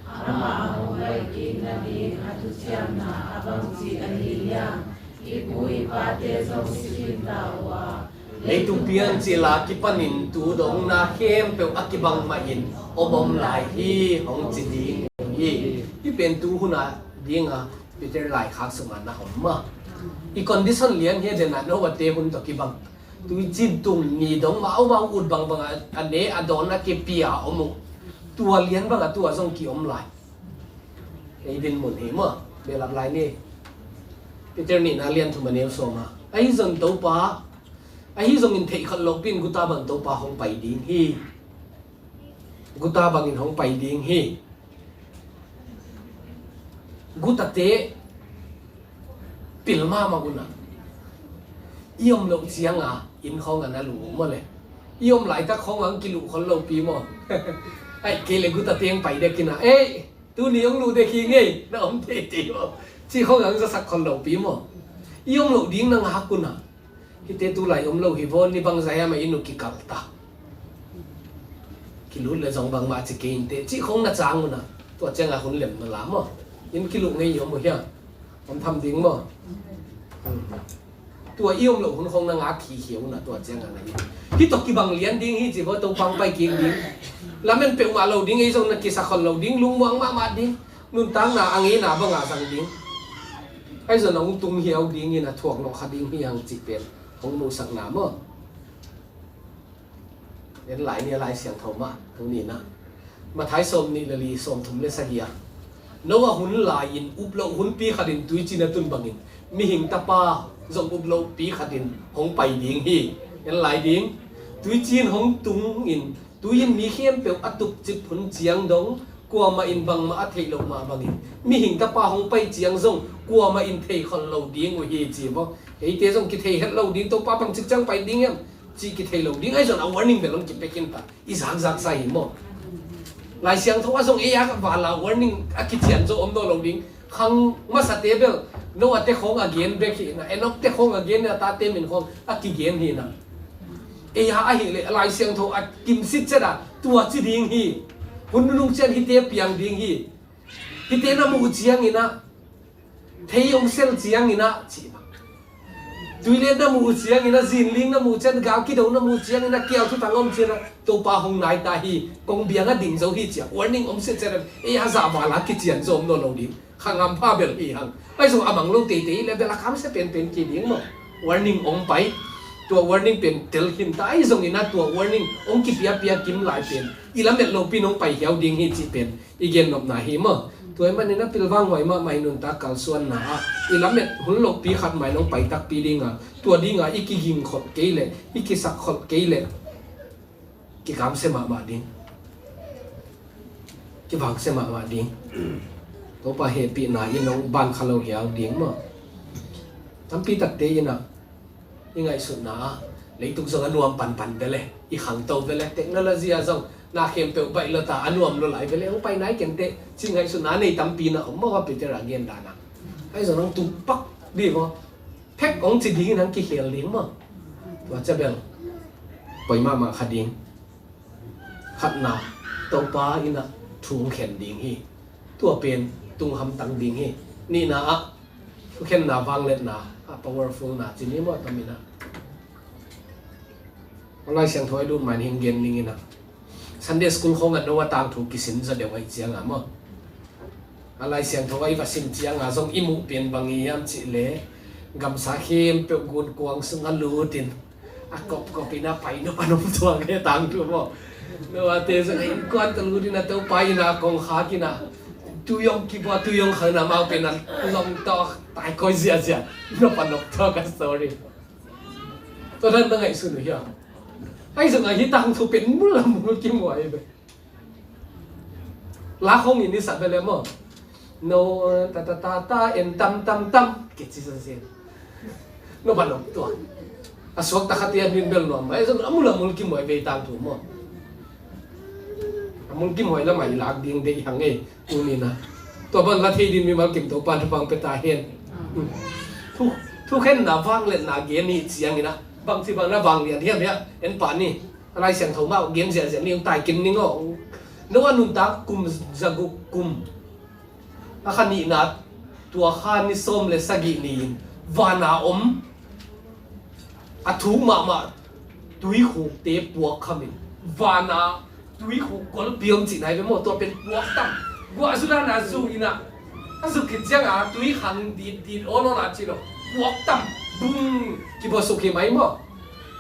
Ama hongai ki nabi atusiana abangsi anilia. Ipui pate zong sikinta wa. ในตุเปียนจีลากิปันินตูดงนาเข้มเปียวอักกิบังมาอินอบอมหลายที่ของจีดีที่เป็นตูหุนาดิ้งอ่ะเป็นเจอหลายครั้งสมัยนะผมมาอีคอนดิชันเลี้ยงเฮเดนันโนวัตเตหุนตะกิบังตุยจินตุงนี่ดงมาเอาบางอุดบางอันเนอดอนนักเก็บปีอาอมุตัวเลี้ยงบางตัวส่งกี่อมลายไอ้ดินหมุนเหมั้งเบลับลายนี่เป็นเจอนี่นาเลี้ยงทุมันเอลโซมาไอ้ส่วนตัวป้าไอ้ส่วนอินเทคขัดลบปินกุตาบังตัวป้าห้องไปดิ้งฮีกุตาบังอินห้องไปดิ้งฮีกุตาเตะปิลมากุนะยมลงเสียงอ่ะอินของอันนั้นหลูมาเลยยมหลายตะของอังกิลุคนเราปีมั้งไอ้เกลกุตาเตียงไปเด็กกินอ่ะเอ้ตัวนี้ยังรู้เด็กยังไงน้องเตจิวที่เขาอังจะสักคนเราปีมั้งยมเราดิ้งนังหักกุนะที่เตตุไหลยมเราฮิวอนนี่บางใจมาอินุกิกัลตากิลุเลยสองบางมาจะเกินเตจิของน่าจังนะตัวเจ้าอ่ะคนเหลี่ยมมาล้ำมั้งยินกิลุไงยมมั้งเฮียผมทำดิ้งมั้งตัวเอี้ยมหลงคนคงนางอาขี้เขียวนะตัวเจ้าอะไรที่ตกกี่บังเลี้ยนดิ้งที่จีบว่าตัวฟังไปกินดิ้งแล้วมันเป็นว่าเราดิ้งไอ้ส่วนนักกิจสักคนเราดิ้งลุงวังมาดิ้งนุ่นตั้งหน้าอังงี้หน้าบังอาสังดิ้งไอ้ส่วนน้องตุ้งเหี่ยวดิ้งนี่นะถ่วงน้องขาดิ้งที่ยังจีเป็นของนูสักหนามั้งเห็นหลายเนี่ยหลายเสียงโทมาตรงนี้นะมาท้ายสมนี่ละลีสมถุมเลสเฮียน้องว่าหุ่นลายอินอุบเราหุ่นปีขัดินตุยจีนตุนบังอินมีหิงตาป้าจงอุบโลปีขัดินห้องไปดิ้งฮียันหลายดิ้งตุยจีนห้องตุงอินตุยินมีเข้มเปียวอัตุกจิบผลเจียงดงกลัวมาอินบังมาอัฐิลงมาบังอินมีหิงตาป้าห้องไปเจียงจงกลัวมาอินเทคนเราดิ้งว่าเฮจีบ่ไอเตจงกิเทเฮ็ดเราดิ้งตัวป้าบังจิจังไปดิ้งยังจีกิเทเราดิ้งไอจนเอาวันนิ่งเบลงจิบไปกินตาอีสักสักใส่หมดหลายเสียงทว่าจงเอียกว่าเราวันนิ่งอักขิเจียนจงอมโดเราดิ้งขังมาสเตเบลโน้ตเตะของเกนเบกนะเอ็นอกเตะของเกนเนี่ยตาเตมินของอักกิเกนฮีนะเอียไอเล่ลายเสียงทว่ากิมซิดเจดาตัวจีดิ้งฮีหุ่นลุงเชนฮิเตเปียงดิ้งฮีฮิเตน้ำมูเจียงฮีนะเทียงเซลเจียงฮีนะจีบตุยเล่น้ำมูเจียงฮีนะจินลิงน้ำมูเชนกาวกิดเอาน้ำมูเจียงฮีนะเกี่ยวทุกทางอมเชนะตัวปลาหงนายตาฮีกงเบียงก็ดิ่งเจ้าฮีเจียวันนิ่งอมเซเจดาเอียซาบาลากิเจียนโจมโนโลดิ้งข้างผ้าเบลอีหังไอ้ส่วนอามังลูกตีเลยเวลาคำจะเป็นกี่ดิ้งมั้ง warning องไปตัว warning เป็นเทลหินแต่ไอ้ส่วนนี้นะตัว warning องกิเปียกิมหลายเป็นอีแล้วเม็ดโลปีน้องไปเหี่ยวดิ้งฮิจิเป็นอีเกนนบหนาหิมะตัวมันนี่นะพิลว่างไว้มาไม่นุนตาเกาส่วนหนาอีแล้วเม็ดหุ่นโลปีขัดไม่น้องไปตักปีดิ้งอ่ะตัวดิ้งอ่ะอีกิยิงขดเกยเลยอีกิสักขดเกยเลยกิคำเสมาดิ้งกิบังเสมาดิ้งตัวปะเหตุปีนายินน้องบ้านเขาเราเหี่ยวดิ้งมั้งทั้งปีตัดเตยนะยังไงสุดนะ lấy tung song anuam pan bele i khang to bele technology azong na khem pe bai la ta anuam lo lai bele ông pai nai kente ching hai su na nei tampi na ông mo peter again dana ai zo nang tu pak đi mo phek ông chỉ đi nang ki hel ling mo wa cha bel poi ma khading khat na to pa ina thung khen ding hi tua pen tung ham tang ding hi ni na a khen na wang let na powerful na chini mo tamina online sang thoi du man hing gen ning ina Sunday school khong at no tang thu kisin za dewai chiang ama alai sang thoi va sim chiang a zong imu pen bangi yam chi le gam sa khem pe gun kuang sung alu tin a kop ina pai no panom tuang he tang thu mo no ate sa in kwan ka lu din na to pai na kong kha kina tu yong ki bo tu yong khana mau pen an long to tai koi zia no panok to ka story to dan ngai su nu ya ai rằng là hiện tăng thu biến muốn làm một kim ngoại vậy lá không nhìn đi sạch về làm mà no ta em tâm cái gì vậy nó bắt đầu tuan aswag ta khatian min bel no ai rằng amul amul kim ngoại về tăng thu mà amul kim ngoại là mày lạc điên để hàng ngày unin naตัวbanละที่ดินมีมาเก็บตัวปานฟังไปตาเห็นทุกเห็นหน้าฟังเล่นหน้าเกียนี่เสียงนี่นะบางทีบางหน้าฟังเรียนเทียบเนี่ยเอ็นป่านนี่อะไรเสียงเขามาเกียนเสียงนี่ยังตายกินนี่ก็นึกว่านุ่นตากุมจะกุมอาคันนี้นะตัวข้านี่ส้มเลยสกินี่วานาอมอาถูมาตุยหูเตะปวกขมินวานาตุยหูกอลเบียงจีไหนไปหมดตัวเป็นปวกตั้มกูอาสุดานาซูอินะอาสุกิจยังอ่ะตุยขังดีโอโนนาจิโร่ปวกตั้มบุ้งกี่บสุขีไหมมั้ง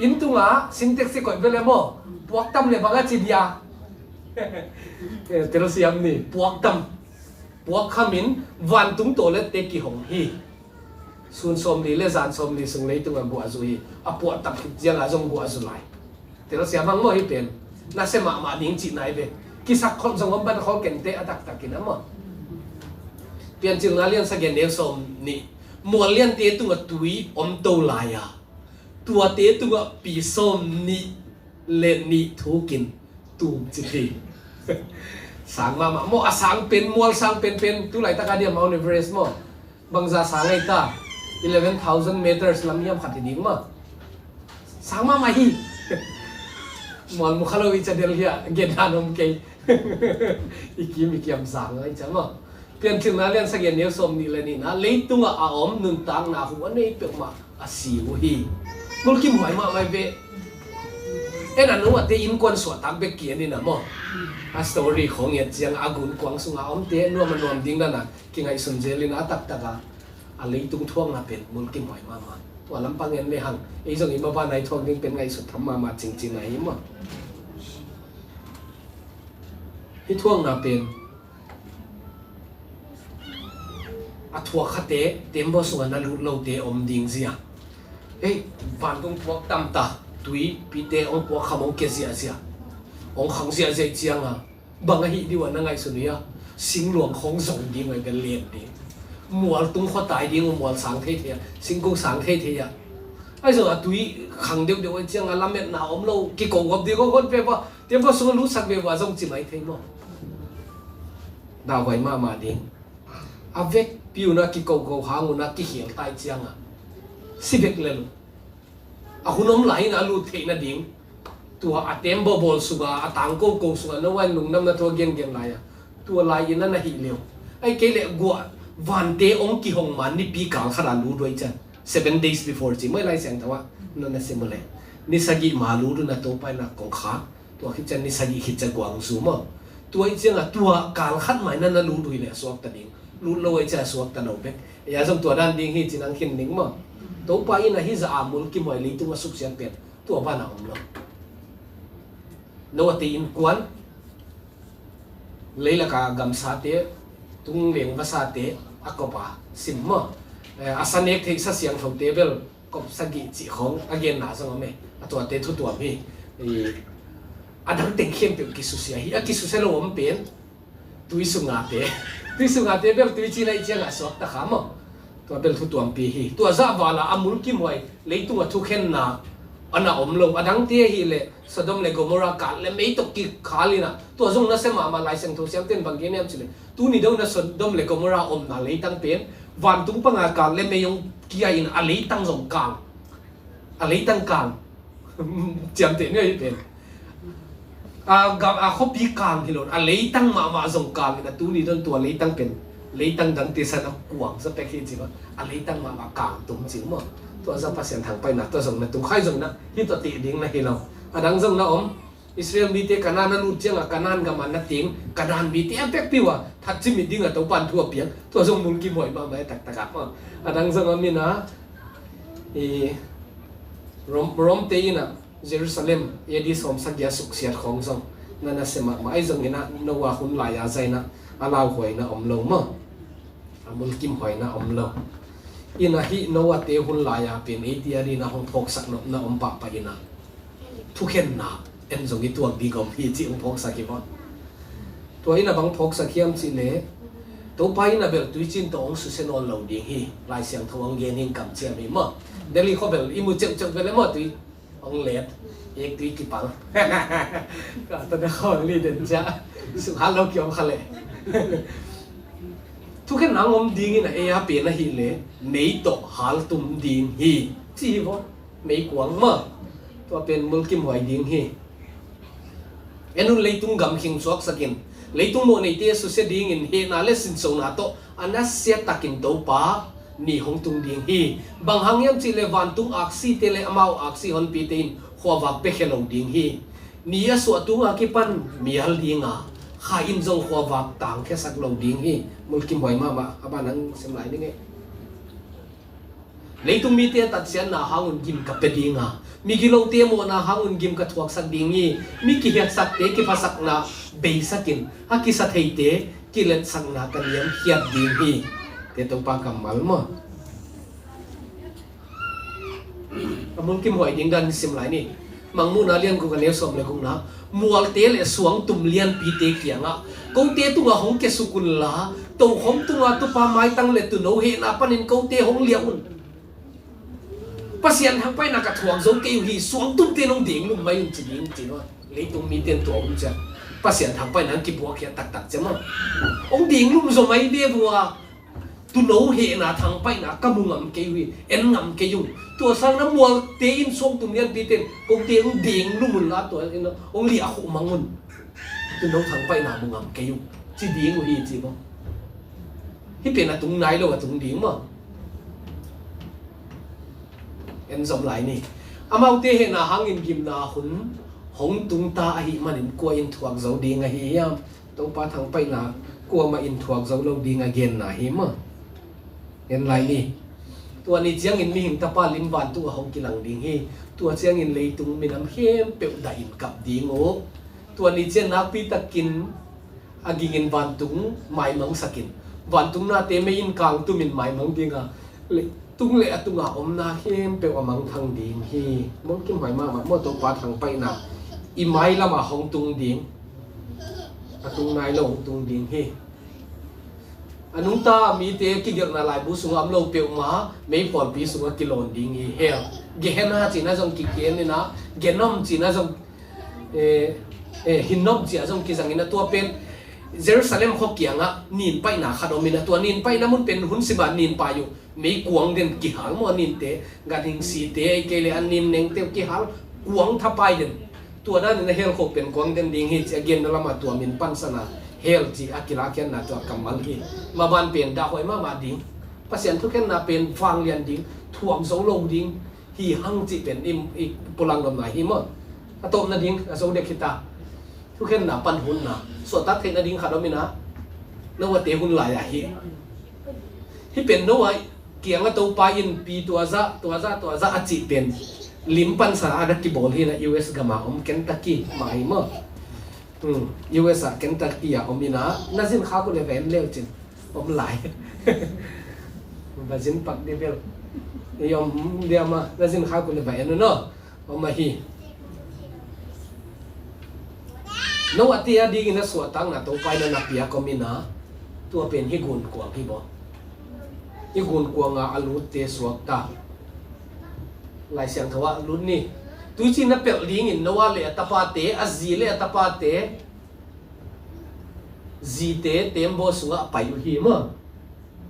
อินตุงอ่ะซินเท็กซ์ก่อนไปเลยมั้งปวกตั้มเลยบางอาจิตยาเทโลเซียมนี่ปวกตั้มปวกขมินวันตุ้งโตเล็ดเตกิหงฮีส่วนสมนี่เลจานสมนี่ซึ่งเลยตุงอ่ะบัวซุยอ่ะปวกตั้มยังอ่ะจงบัวซุไลเทโลเซียมบางมั้งให้เป็นน่าเสมาดิ้งจีไหนเป็นกิสักคนสงบบันเขาเก่งเตะอัตักกินนะมั้งเปลี่ยนจึงน่าเลี้ยงสักอย่างเดียวสมนี่มัวเลี้ยงเตะตุงอ่ะตุยอมโตลายอ่ะตัวเตะตุงอ่ะปีส้มนี่เล่นนี่ทุกินตูมจิตสังมาโมอสังเป็นมัวสังเป็นตุไหลตะการเดียมเอาในเวสมั้งบางจะสังไอ้ตา 11,000 meters ลำเยี่ยมขัดที่ดิ้งมั้งสังมาไม่ฮีมัวมุขลวิจเดลเฮียเกณฑ์านมเกยอีกิมสังไอ้จังมั้งเปลี่ยนถึงน่าเลี้ยงสักอย่างเดียวสมนี่เลยนี่นะเลยตุงอ่ะอมนุนตังนะหัวนี่เปียกมาอาศิวฮีมุลกิมหอยมาไม่เวเอ็นอันนู้นว่าเตอินกวนสวดตักเบกเกียนี่นะมั้งสตอรี่ของเงี้ยเจียงอากุนกวางสุงอาอมเตนัวมันนวมดิ้งนั่นน่ะกิงไอสุนเจลินอาตักตะกาอะไรตุงท่วงน่ะเป็นมุลกิมหอยมาตัวลำปังเงินไม่หังไอ้ส่งอิมาบ้านไหนท่วงดิ้งเป็นไงสุดทำมาจริงๆไงมั้งที่ท่วงน่ะเป็นอาทัวคเตเต็มบ่ส่วนนั้นเราเตอมดิ้งเสียเฮ้ยวันตรงพวกตำตาตุยปีเตองพวกขโมยเกษียเสียองขังเสียใจเจียงอ่ะบางไอ้ที่วันนั่งไงสุนีอ่ะสิงหลวงของส่งดิ้งไว้กันเลี้ยงดิ้งมัวตรงข้อตายดิ้งมัวสังเทเทียสิงกุสังเทเทียไอ้ส่วนตุยขังเดียวไอ้เจียงอ่ะลำเม็ดหนาวอมเรากี่กงกับเดียวก็คนเปว่าเดี๋ยวพอส่งรู้สักเวว่าส่งจิไหมเทมั้งดาวไว้มาดิ้งอาเวกพิวนักกิโกหางุนักกิเหี่ยวตายเจียงอ่ะสิเบกเลยลูกอาคุณน้องไหลนะลูกเทน่ะดิ้งตัวอาเต็มบอลสุกาอาตังโกสุกาโน้วันนุ่งน้ำนั่นตัวเก่งไหลอ่ะตัวไหลยันนั่นน่ะหิเลวไอ้เกลี่ยกัววันเตองกิหงมันนี่ปีกลางขนาดรู้ด้วยจัน 7 days before จีไม่ไรเสียงแต่ว่านั่นน่ะเสมอเลยนิสกิมารู้ด้วยนะตัวไปนะกองขาตัวคิดจะนิสกิคิดจะกวางสูมั้งตัวไอ้เจ้าตัวกลางขัดหมายนั่นน่ะรู้ด้วยเลยสวกตะดิ้งรู้เลยจะสวกตะโนเบกอย่าส่งตัวด้านดิ้งให้จีนังขินดิ้งมั้งตัวไปนะฮิจะอามุลกิมวยลีตัวสุกเสียงเป็ดตัวบ้านเราเนาะโนตีอินกวนเลยละกากำสาเตตุงเลียงภาษาเตอักบะสิมมะอาศัยเอกที่เสียงของเตเบลกบสกิจิของอาเกนนาสังเมตัวเตทุตัวมีอันนั้นเต็งเข้มเป็นกิสุเสียฮีกิสุเสียเราผมเป็นตุยสุงาเตเบลตุยจีนไอเจียงอ่ะสวกตะขามะตัวเบลทุตัวปีฮีตัวซาบาลาอามุลกิมวยเลยตัวทุกเห็นนา อันน่ะอมลงอดังเตี้ยฮีเลยสะดมเลยก็มรากัดเลยไม่ตกกิขาลีนะตัวทรงนั่นเสมาลายเสียงทุเสียงเต้นบางทีเนี่ยสิเลยตัวนี้เดี๋ยวนั่นสะดมเลยก็มราอมน่ะเลยตั้งเป็นวันตุ้งปังอาการเลยไม่ยงเกียอินอะไรตั้งสงกลางอะไรตั้งกลางจำเต้นเนี่ยเป็นกับเขาปีกลางที่หล่นอะไรตั้งมาสงกลางนะตัวนี้โดนตัวอะไรตั้งเป็นอะไรตั้งดังเตสันกวางสเปคที่จริงว่าอะไรตั้งมากลางตรงจริงมั้งตัวจะพัฒนาทางไปนะตัวส่งนะตัวใครส่งนะที่ตัวตีดิ้งนะที่เราดังส่งนะอิสราเอลมีเตกันนันรู้เจ้ากันนันกับมันนัดติ้งกันนันมีเตเอฟเฟกติว่าทัดจิมีดิ้งอะตัวปันทั่วเปียกตัวส่งมุนกี่บ่อยมาไม่ตักตักมั้งดังส่งมีนะรอมเตยินะเยรูซาเล็มเอดีสมสักยาสุขเสียของส่งนั่นน่ะเสมาไอ้ส่งนี่นะนัวคุณหลายอาใจนะอาลาวหวยนะลงมั้งมุนกิมหวยนะลงอินะฮิโนวะเตหุนลายาเป็นไอเดียดีนะฮงพกสักนะปะปะอินะทุกเห็นนะเอ็นจงอีตัวบีกอมพีจิพกสักกี่วันตัวอินะบังพกสักยามสิเล่ตัวไปอินะเบลตุยจินตัวองสุเซนอลเหล่าดีฮีลายเสียงทวงเย็นหิงกำเจียมีมั้งเดลี่เขาเบลอิมูเจ็บเบลมั้งตุยองเล็ดเอกตุยกี่ปังก็ตอนนั้นเขาลีเดนจ้าสุขฮัลโหลเกี่ยวกับเลยทุกคนนั่งอมดิ้งนะเอียเป็นนะฮีเล่ไม่ตกหาลตุ่มดิ้งฮีจีบวะไม่กวางมั้งตัวเป็นมุลกิมหอยดิ้งฮีเอ็นุ่นเลยตุ้งกำขิงสวกสักินเลยตุ้งโมในเตี้ยสุเสดิ้งอินเฮน่าเลสินส่งนาโตอันนั้นเสียตักินโตป้านี่หงตุ้งดิ้งฮีบางหังยามจีเลวันตุ้งอักซีเตเลอมาวอักซีฮอนปีเตินขวาวักเปกเฮลงดิ้งฮีนี่สวดตุ้งอากิปันมีฮัลดิ้งอ่ะข้าอินจงขวาวักต่างแค่สักลงดิ้งฮีมุลกิมหอยมาบ้านนั้นเสมไรนี่ไงเลยตุ้งมีเตี้ยตัดเสียนนาหางุนกิมกับเป็ดดิ้งอ่ะมีกิโลเตี้ยโมนาหางุนกิมกับทวกสักดิ้งฮีมีกิเฮียสักเตกิภาสักนาเบยสักินอากิสัตเฮเตกิเลตสักนากันยังเฮียดิ้งฮีเตตุปากำมัลมั้งมุลกิมหอยดิ้งดันเสมไรนี่มังมูนาเลียนกูกันเลี้ยสมเลยกูนะมัวเตเลสวงตุ่มเลียนปีเตเกียงอ่ะกูเตตุงอ่ะหงเกสุกุลลาตัวหงตุงอ่ะตุปาไม้ตั้งเลตุโนเฮนะปนินกูเตหงเลี้ยงภาษาทางไปนักถ่วงสงเกยุฮีสวงตุ่มเตนงเดียงลุมไม่ยุ่งจีนจีนว่าเลยตุงมีเตียนตัวอุ้มจ้ะภาษาทางไปนั้นกิบัวเขียนตักจ้ะมั้งองเดียงลุมสมัยเดียบัวตุโนเฮนะทางไปนักกมุงงำเกยุฮีเอ็นงำเกยุตัวสังน้ำมัวเตอินส่งตุ่มเลียนปีเตนกูเตองเดียงลุมุนลาตัวเอ็นองเลี้ยขุมังมุนตุโนทางไปนักมุงงำเกยุจีเดียงฮีจีบ่ที่เป็นอะตุงไหนแล้วอะตุงเดียงมั้งเอ็นสมไหลนี่อามาเตเห็นนะหังอินกิมนาหุนหงตุงตาอหิมันอินกลัวอินถวกเจ้าดีงะเฮียมต้องปาทางไปนะกลัวมาอินถวกเจ้าเราดีงะเกนนะเฮียมเอ็นไหลนี่ตัวนี้เจียงอินมีหิงตะปาลิมวันตัวหงกิลังดีงฮีตัวเจียงอินเลยตุงมีน้ำเค็มเปรี้ยวได้อินกับดีงโอตัวนี้เจียงนักปีตะกินอากิงินวันตุงไม่มังสกินวันตุงนาเตไม่อินกลางตุมินไม่มังดีงะตุงเลยตุงอ่ะอมนาเข้มเปลว่ามังทางดิ่งฮีมันกินหอยมากมาเมื่อตัวปลาทางไปนะอีไม้ละมาหงตุงดิ่งตุงนายลงตุงดิ่งฮีอันนู้นตามีเตะกิเกนาลายบุษงอัมโลเปลมาไม่พอปีสุงกิโลดิ่งฮีเฮลเกหน้าจีน่าจงกิเกนนี่นะเกนนอมจีน่าจงหินนอมจีน่าจงกิสังกินนะตัวเป็นเยรูซาเล็มเขาเกี่ยงอ่ะนินไปหนาขดมินะตัวนินไปนะมันเป็นหุ่นสิบานินไปอยู่ไม่กวางเดินกี่หางมัวนินเตะกัดหิงสีเตะไอเกลียนนินเน่งเตะกี่หางกวางทับไปเดินตัวนั้นในเฮลเขาเป็นกวางเดินดิ่งฮิตเกนนั่นละมาตัวมินปันสนาเฮลจีอากิลาเคนน่ะตัวกำมันฮิมาบานเปลี่ยนดาวหอยมาดิ่งภาษาทุกแค่น่ะเป็นฟังเรียนดิ่งถ่วงโซโลดิ่งฮีหังจีเป็นอีปุลังลมไหนฮิมอ่ะตัวนั้นดิ่งโซเด็กขิตาทุกแค่น่ะปันหุ่นน่ะส่วนตัดเทนดิ่งขาดมินะนึกว่าเตะหุ่นหลายฮิที่เป็นนึกว่าเกี่ยงกับตัวปลาอินปีตัวซะอาจิเป็นลิมปันสาอาดักกี้บอลที่นะ US กับมาเคนตักกี้มาอีมั้งUS เคนตักกี้มีนะน่าสินข้าวก็เลยแหวนเลี้ยวจริงหลายบาจินปักเดียวยอมเดียวมาน่าสินข้าวก็เลยแหวนเนาะมาฮีนึกว่าที่ดีกินนะสวดตั้งนะตัวไปนั่นนับเปียก็มีนะตัวเป็นฮิกุนกวางที่บอกอีกุนกวางอาลุเตสวกตาลายเสียงทว่าลุนนี่ tu chi na pel ding in nowa le atapa te azi le atapa te zite tembo sunga payu hi mo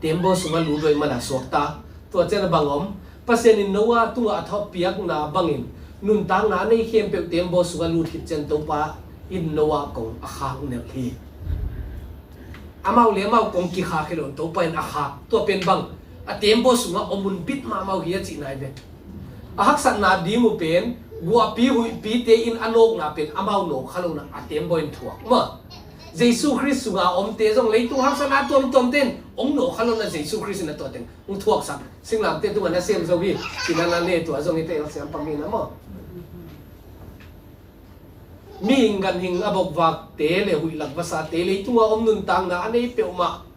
tembo sunga lu doi mana sokta to chen bangom pasien in nowa tunga athop piak na bangin nun tang na nei khem pe tembo sunga lu thit chen to pa in nowa kong akhang ne hi amau le mau kong ki kha khilon to pa in akha to pen bang a tembo sunga omun bit ma mau hi chi nai be ahak sak na di mu pen gua pi hui pi te in anok na pen amau no khalo na a tembo in thuak ma Jesus Christ sunga om te jong leitu hak sana tom ten om no khalo na Jesus Christ na to ten ung thuak sak singlam te tu na sem zo bi sinana ne tu azong ite siam pangin na mo mi ngan hing abok wak te le hui lak basa te leitu om nun tang na anei pe ma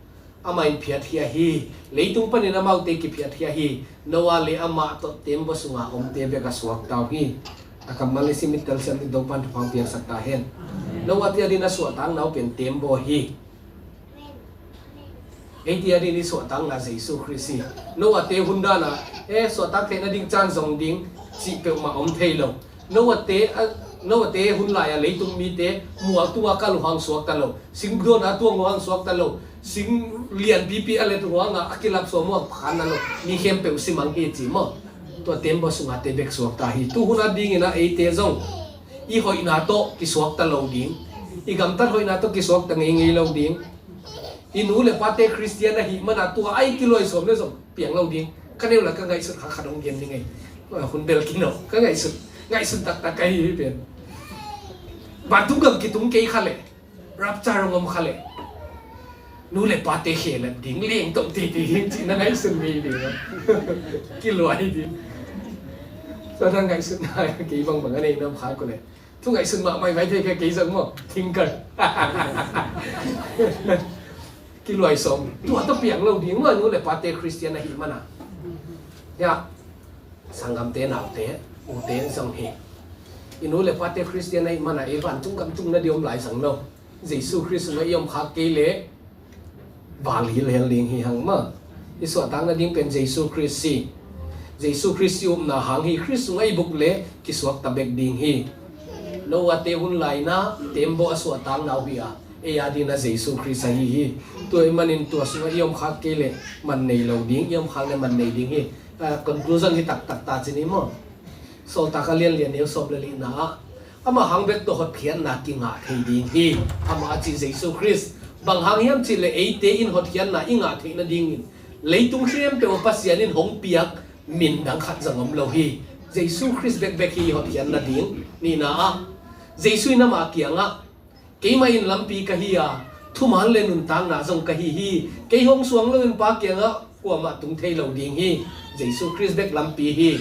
amain phiat hia hi leitung panin amau te ki phiat hia hi nowa le ama to tembo sunga om te be ka suak taw hi akam mali simital san ti dopan phang pian sakta hen nowa ti adina suak tang nau pen tembo hi ei ti adini suak tang na Jesus Christ nowa te hunda na suak tak te na ding chan zong ding si pe ma om thei lo nowa te hun la ya leitung mi te muak tuwa ka lu hang suak ta lo sing do na tuang hang suak ta lo sing lian pipi ale tu nga akilap so mo khana lo ni hem pe usimang hi chi mo to tembo sunga te bek suak ta hi tu huna ding ina ei te zong i hoi na to ki suak ta lo ding i gam tar hoi na to ki suak ta ngei lo ding i nu le pate Christian na hi mana tu ai ki loi som le som piang lo ding kaneu la ka ngai su kha khadong gen ni ngai hun bel kino ka ngai su tak tak kai hi pen ba tu gam ki tung kei khale rap charong om khale nu le pate khela ding leng tom ti ti chi na ngai sun mi di ki loi di so thang ngai sun na ki bang bang nei nam kha ko le tu ngai sun ma mai mai the ke ki sang mo thing kan ki loi som tu to piang lo ding mo nu le pate Christian na hi mana ya sangam te nau te u te sang he inu le pate Christian na hi mana e van chung kam chung na diom lai sang lo Jesus Christ na yom kha ke le bali le ling hi hang ma iso tang na ding pen Jesus Christ si Jesus Christ yum na hang hi Christ ngai buk le ki suak ta bek ding hi no wa te hun lai na tembo aso tang nau hi a e ya din na Jesus Christ hi to manin to aso yom kha ke le man nei lo ding yom kha le man nei ding hi conclusion hi tak ta chini mo so ta ka lian ne sob le li na ama hang bek to hot phian na ki nga thei ding hi ama chi Jesus Christ bang hang hiam chi le ei te in hot hian na inga thei na ding in leitung hrem pe opasian in hong piak min dang khat zangom lo hi Jesus Christ bek hi hot hian na ding ni na a Jesus na ma kianga ke mai in lampi ka hi a thu man le nun tang na zong ka hi ke hong suang lo in pa kianga kwa ma tung thei lo ding hi Jesus Christ bek lampi hi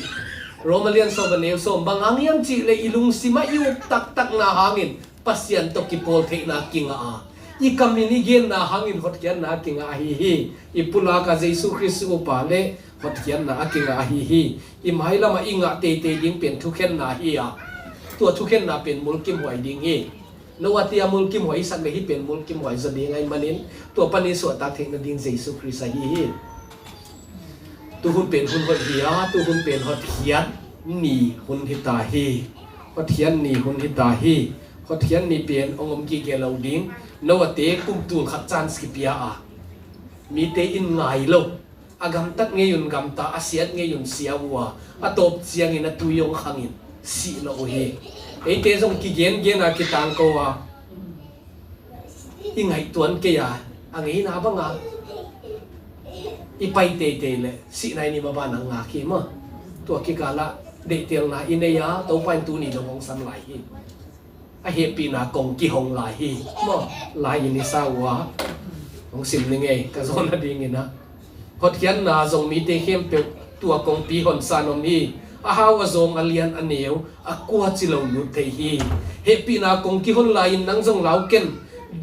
Romalian so banew so bang hang hiam chi le ilung sima yu tak na hangin pasian to ki pol thei na kinga a i kamini gen na hangin hot kian na kinga hi i pula ka Jesus Christ u pa le hot kian na kinga hi i mai lama inga te ding pen thu khen na hi a tu thu khen na pen mulkim hoi ding hi no watia mulkim hoi sak le hi pen mulkim hoi za ding ai manin tu pani so ta theng na ding Jesus Christ hi tu hun pen hun hot hi a tu hun pen hot hian ni hun hi ta hi hot hian ni hun hi ta hi hot hian ni pen ongom ki ke lo ding no te kum tu khat chan skipia a mi te in ngai lo agam tak nge yun gam ta asiat nge yun siawa atop chiang in atu yong khangin si lo he e te jong ki gen a ki tang ko a i ngai tuan ke ya angi na ba nga i pai te le si nai ni ba ba na nga ki ma to ki kala de tel na ineya to pan tu ni lo hong sam lai hi a happy na kong ki hong lai hi mo lai ni sa wa hong sim ni nge ka zon na ding ina hot hian na zong mi te hem pe tua kong pi hon sa nom hi a hawa zong alian aneu a kwa chi lo nu te hi happy na kong ki hon lai nang zong lau ken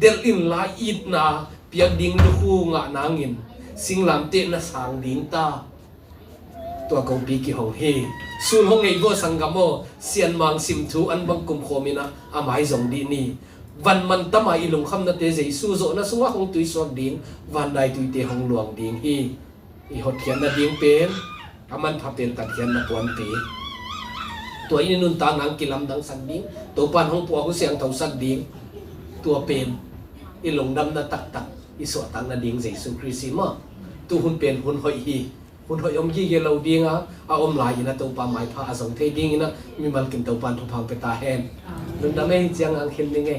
del in la it na piak ding lu hu nga nangin singlam te na sang ding ta tua kong pi ki hong hi sun hong ei go sangamo sian mang sim thu an bang kum khomina amai zong di ni van man tama ilung kham na te jesu zo na sunga hong tui sok ding van dai tui te hong luang ding hi i hot hian na ding pen aman pha pen tat hian na puan te ตัวอินุนตางางกิลัมดังสักดิ้งตัวปันห้องปัวกุเสียงเท่าสักดิ้งตัวเป็นอิหลงดำนาตักตักอิสวตังนาดิ้งเจสุคริสิมาตัวหุ่นเป็นหุ่นหอยฮีหุ่นหอยอมยี่เกลาดิ้งอาอมลายนะตัวปาไม้พาสงเทดิ้งนะมีมันกินตัวปันทุพังไปตาแหนนุ่นดำไม่เจียงอังเข็นยังไง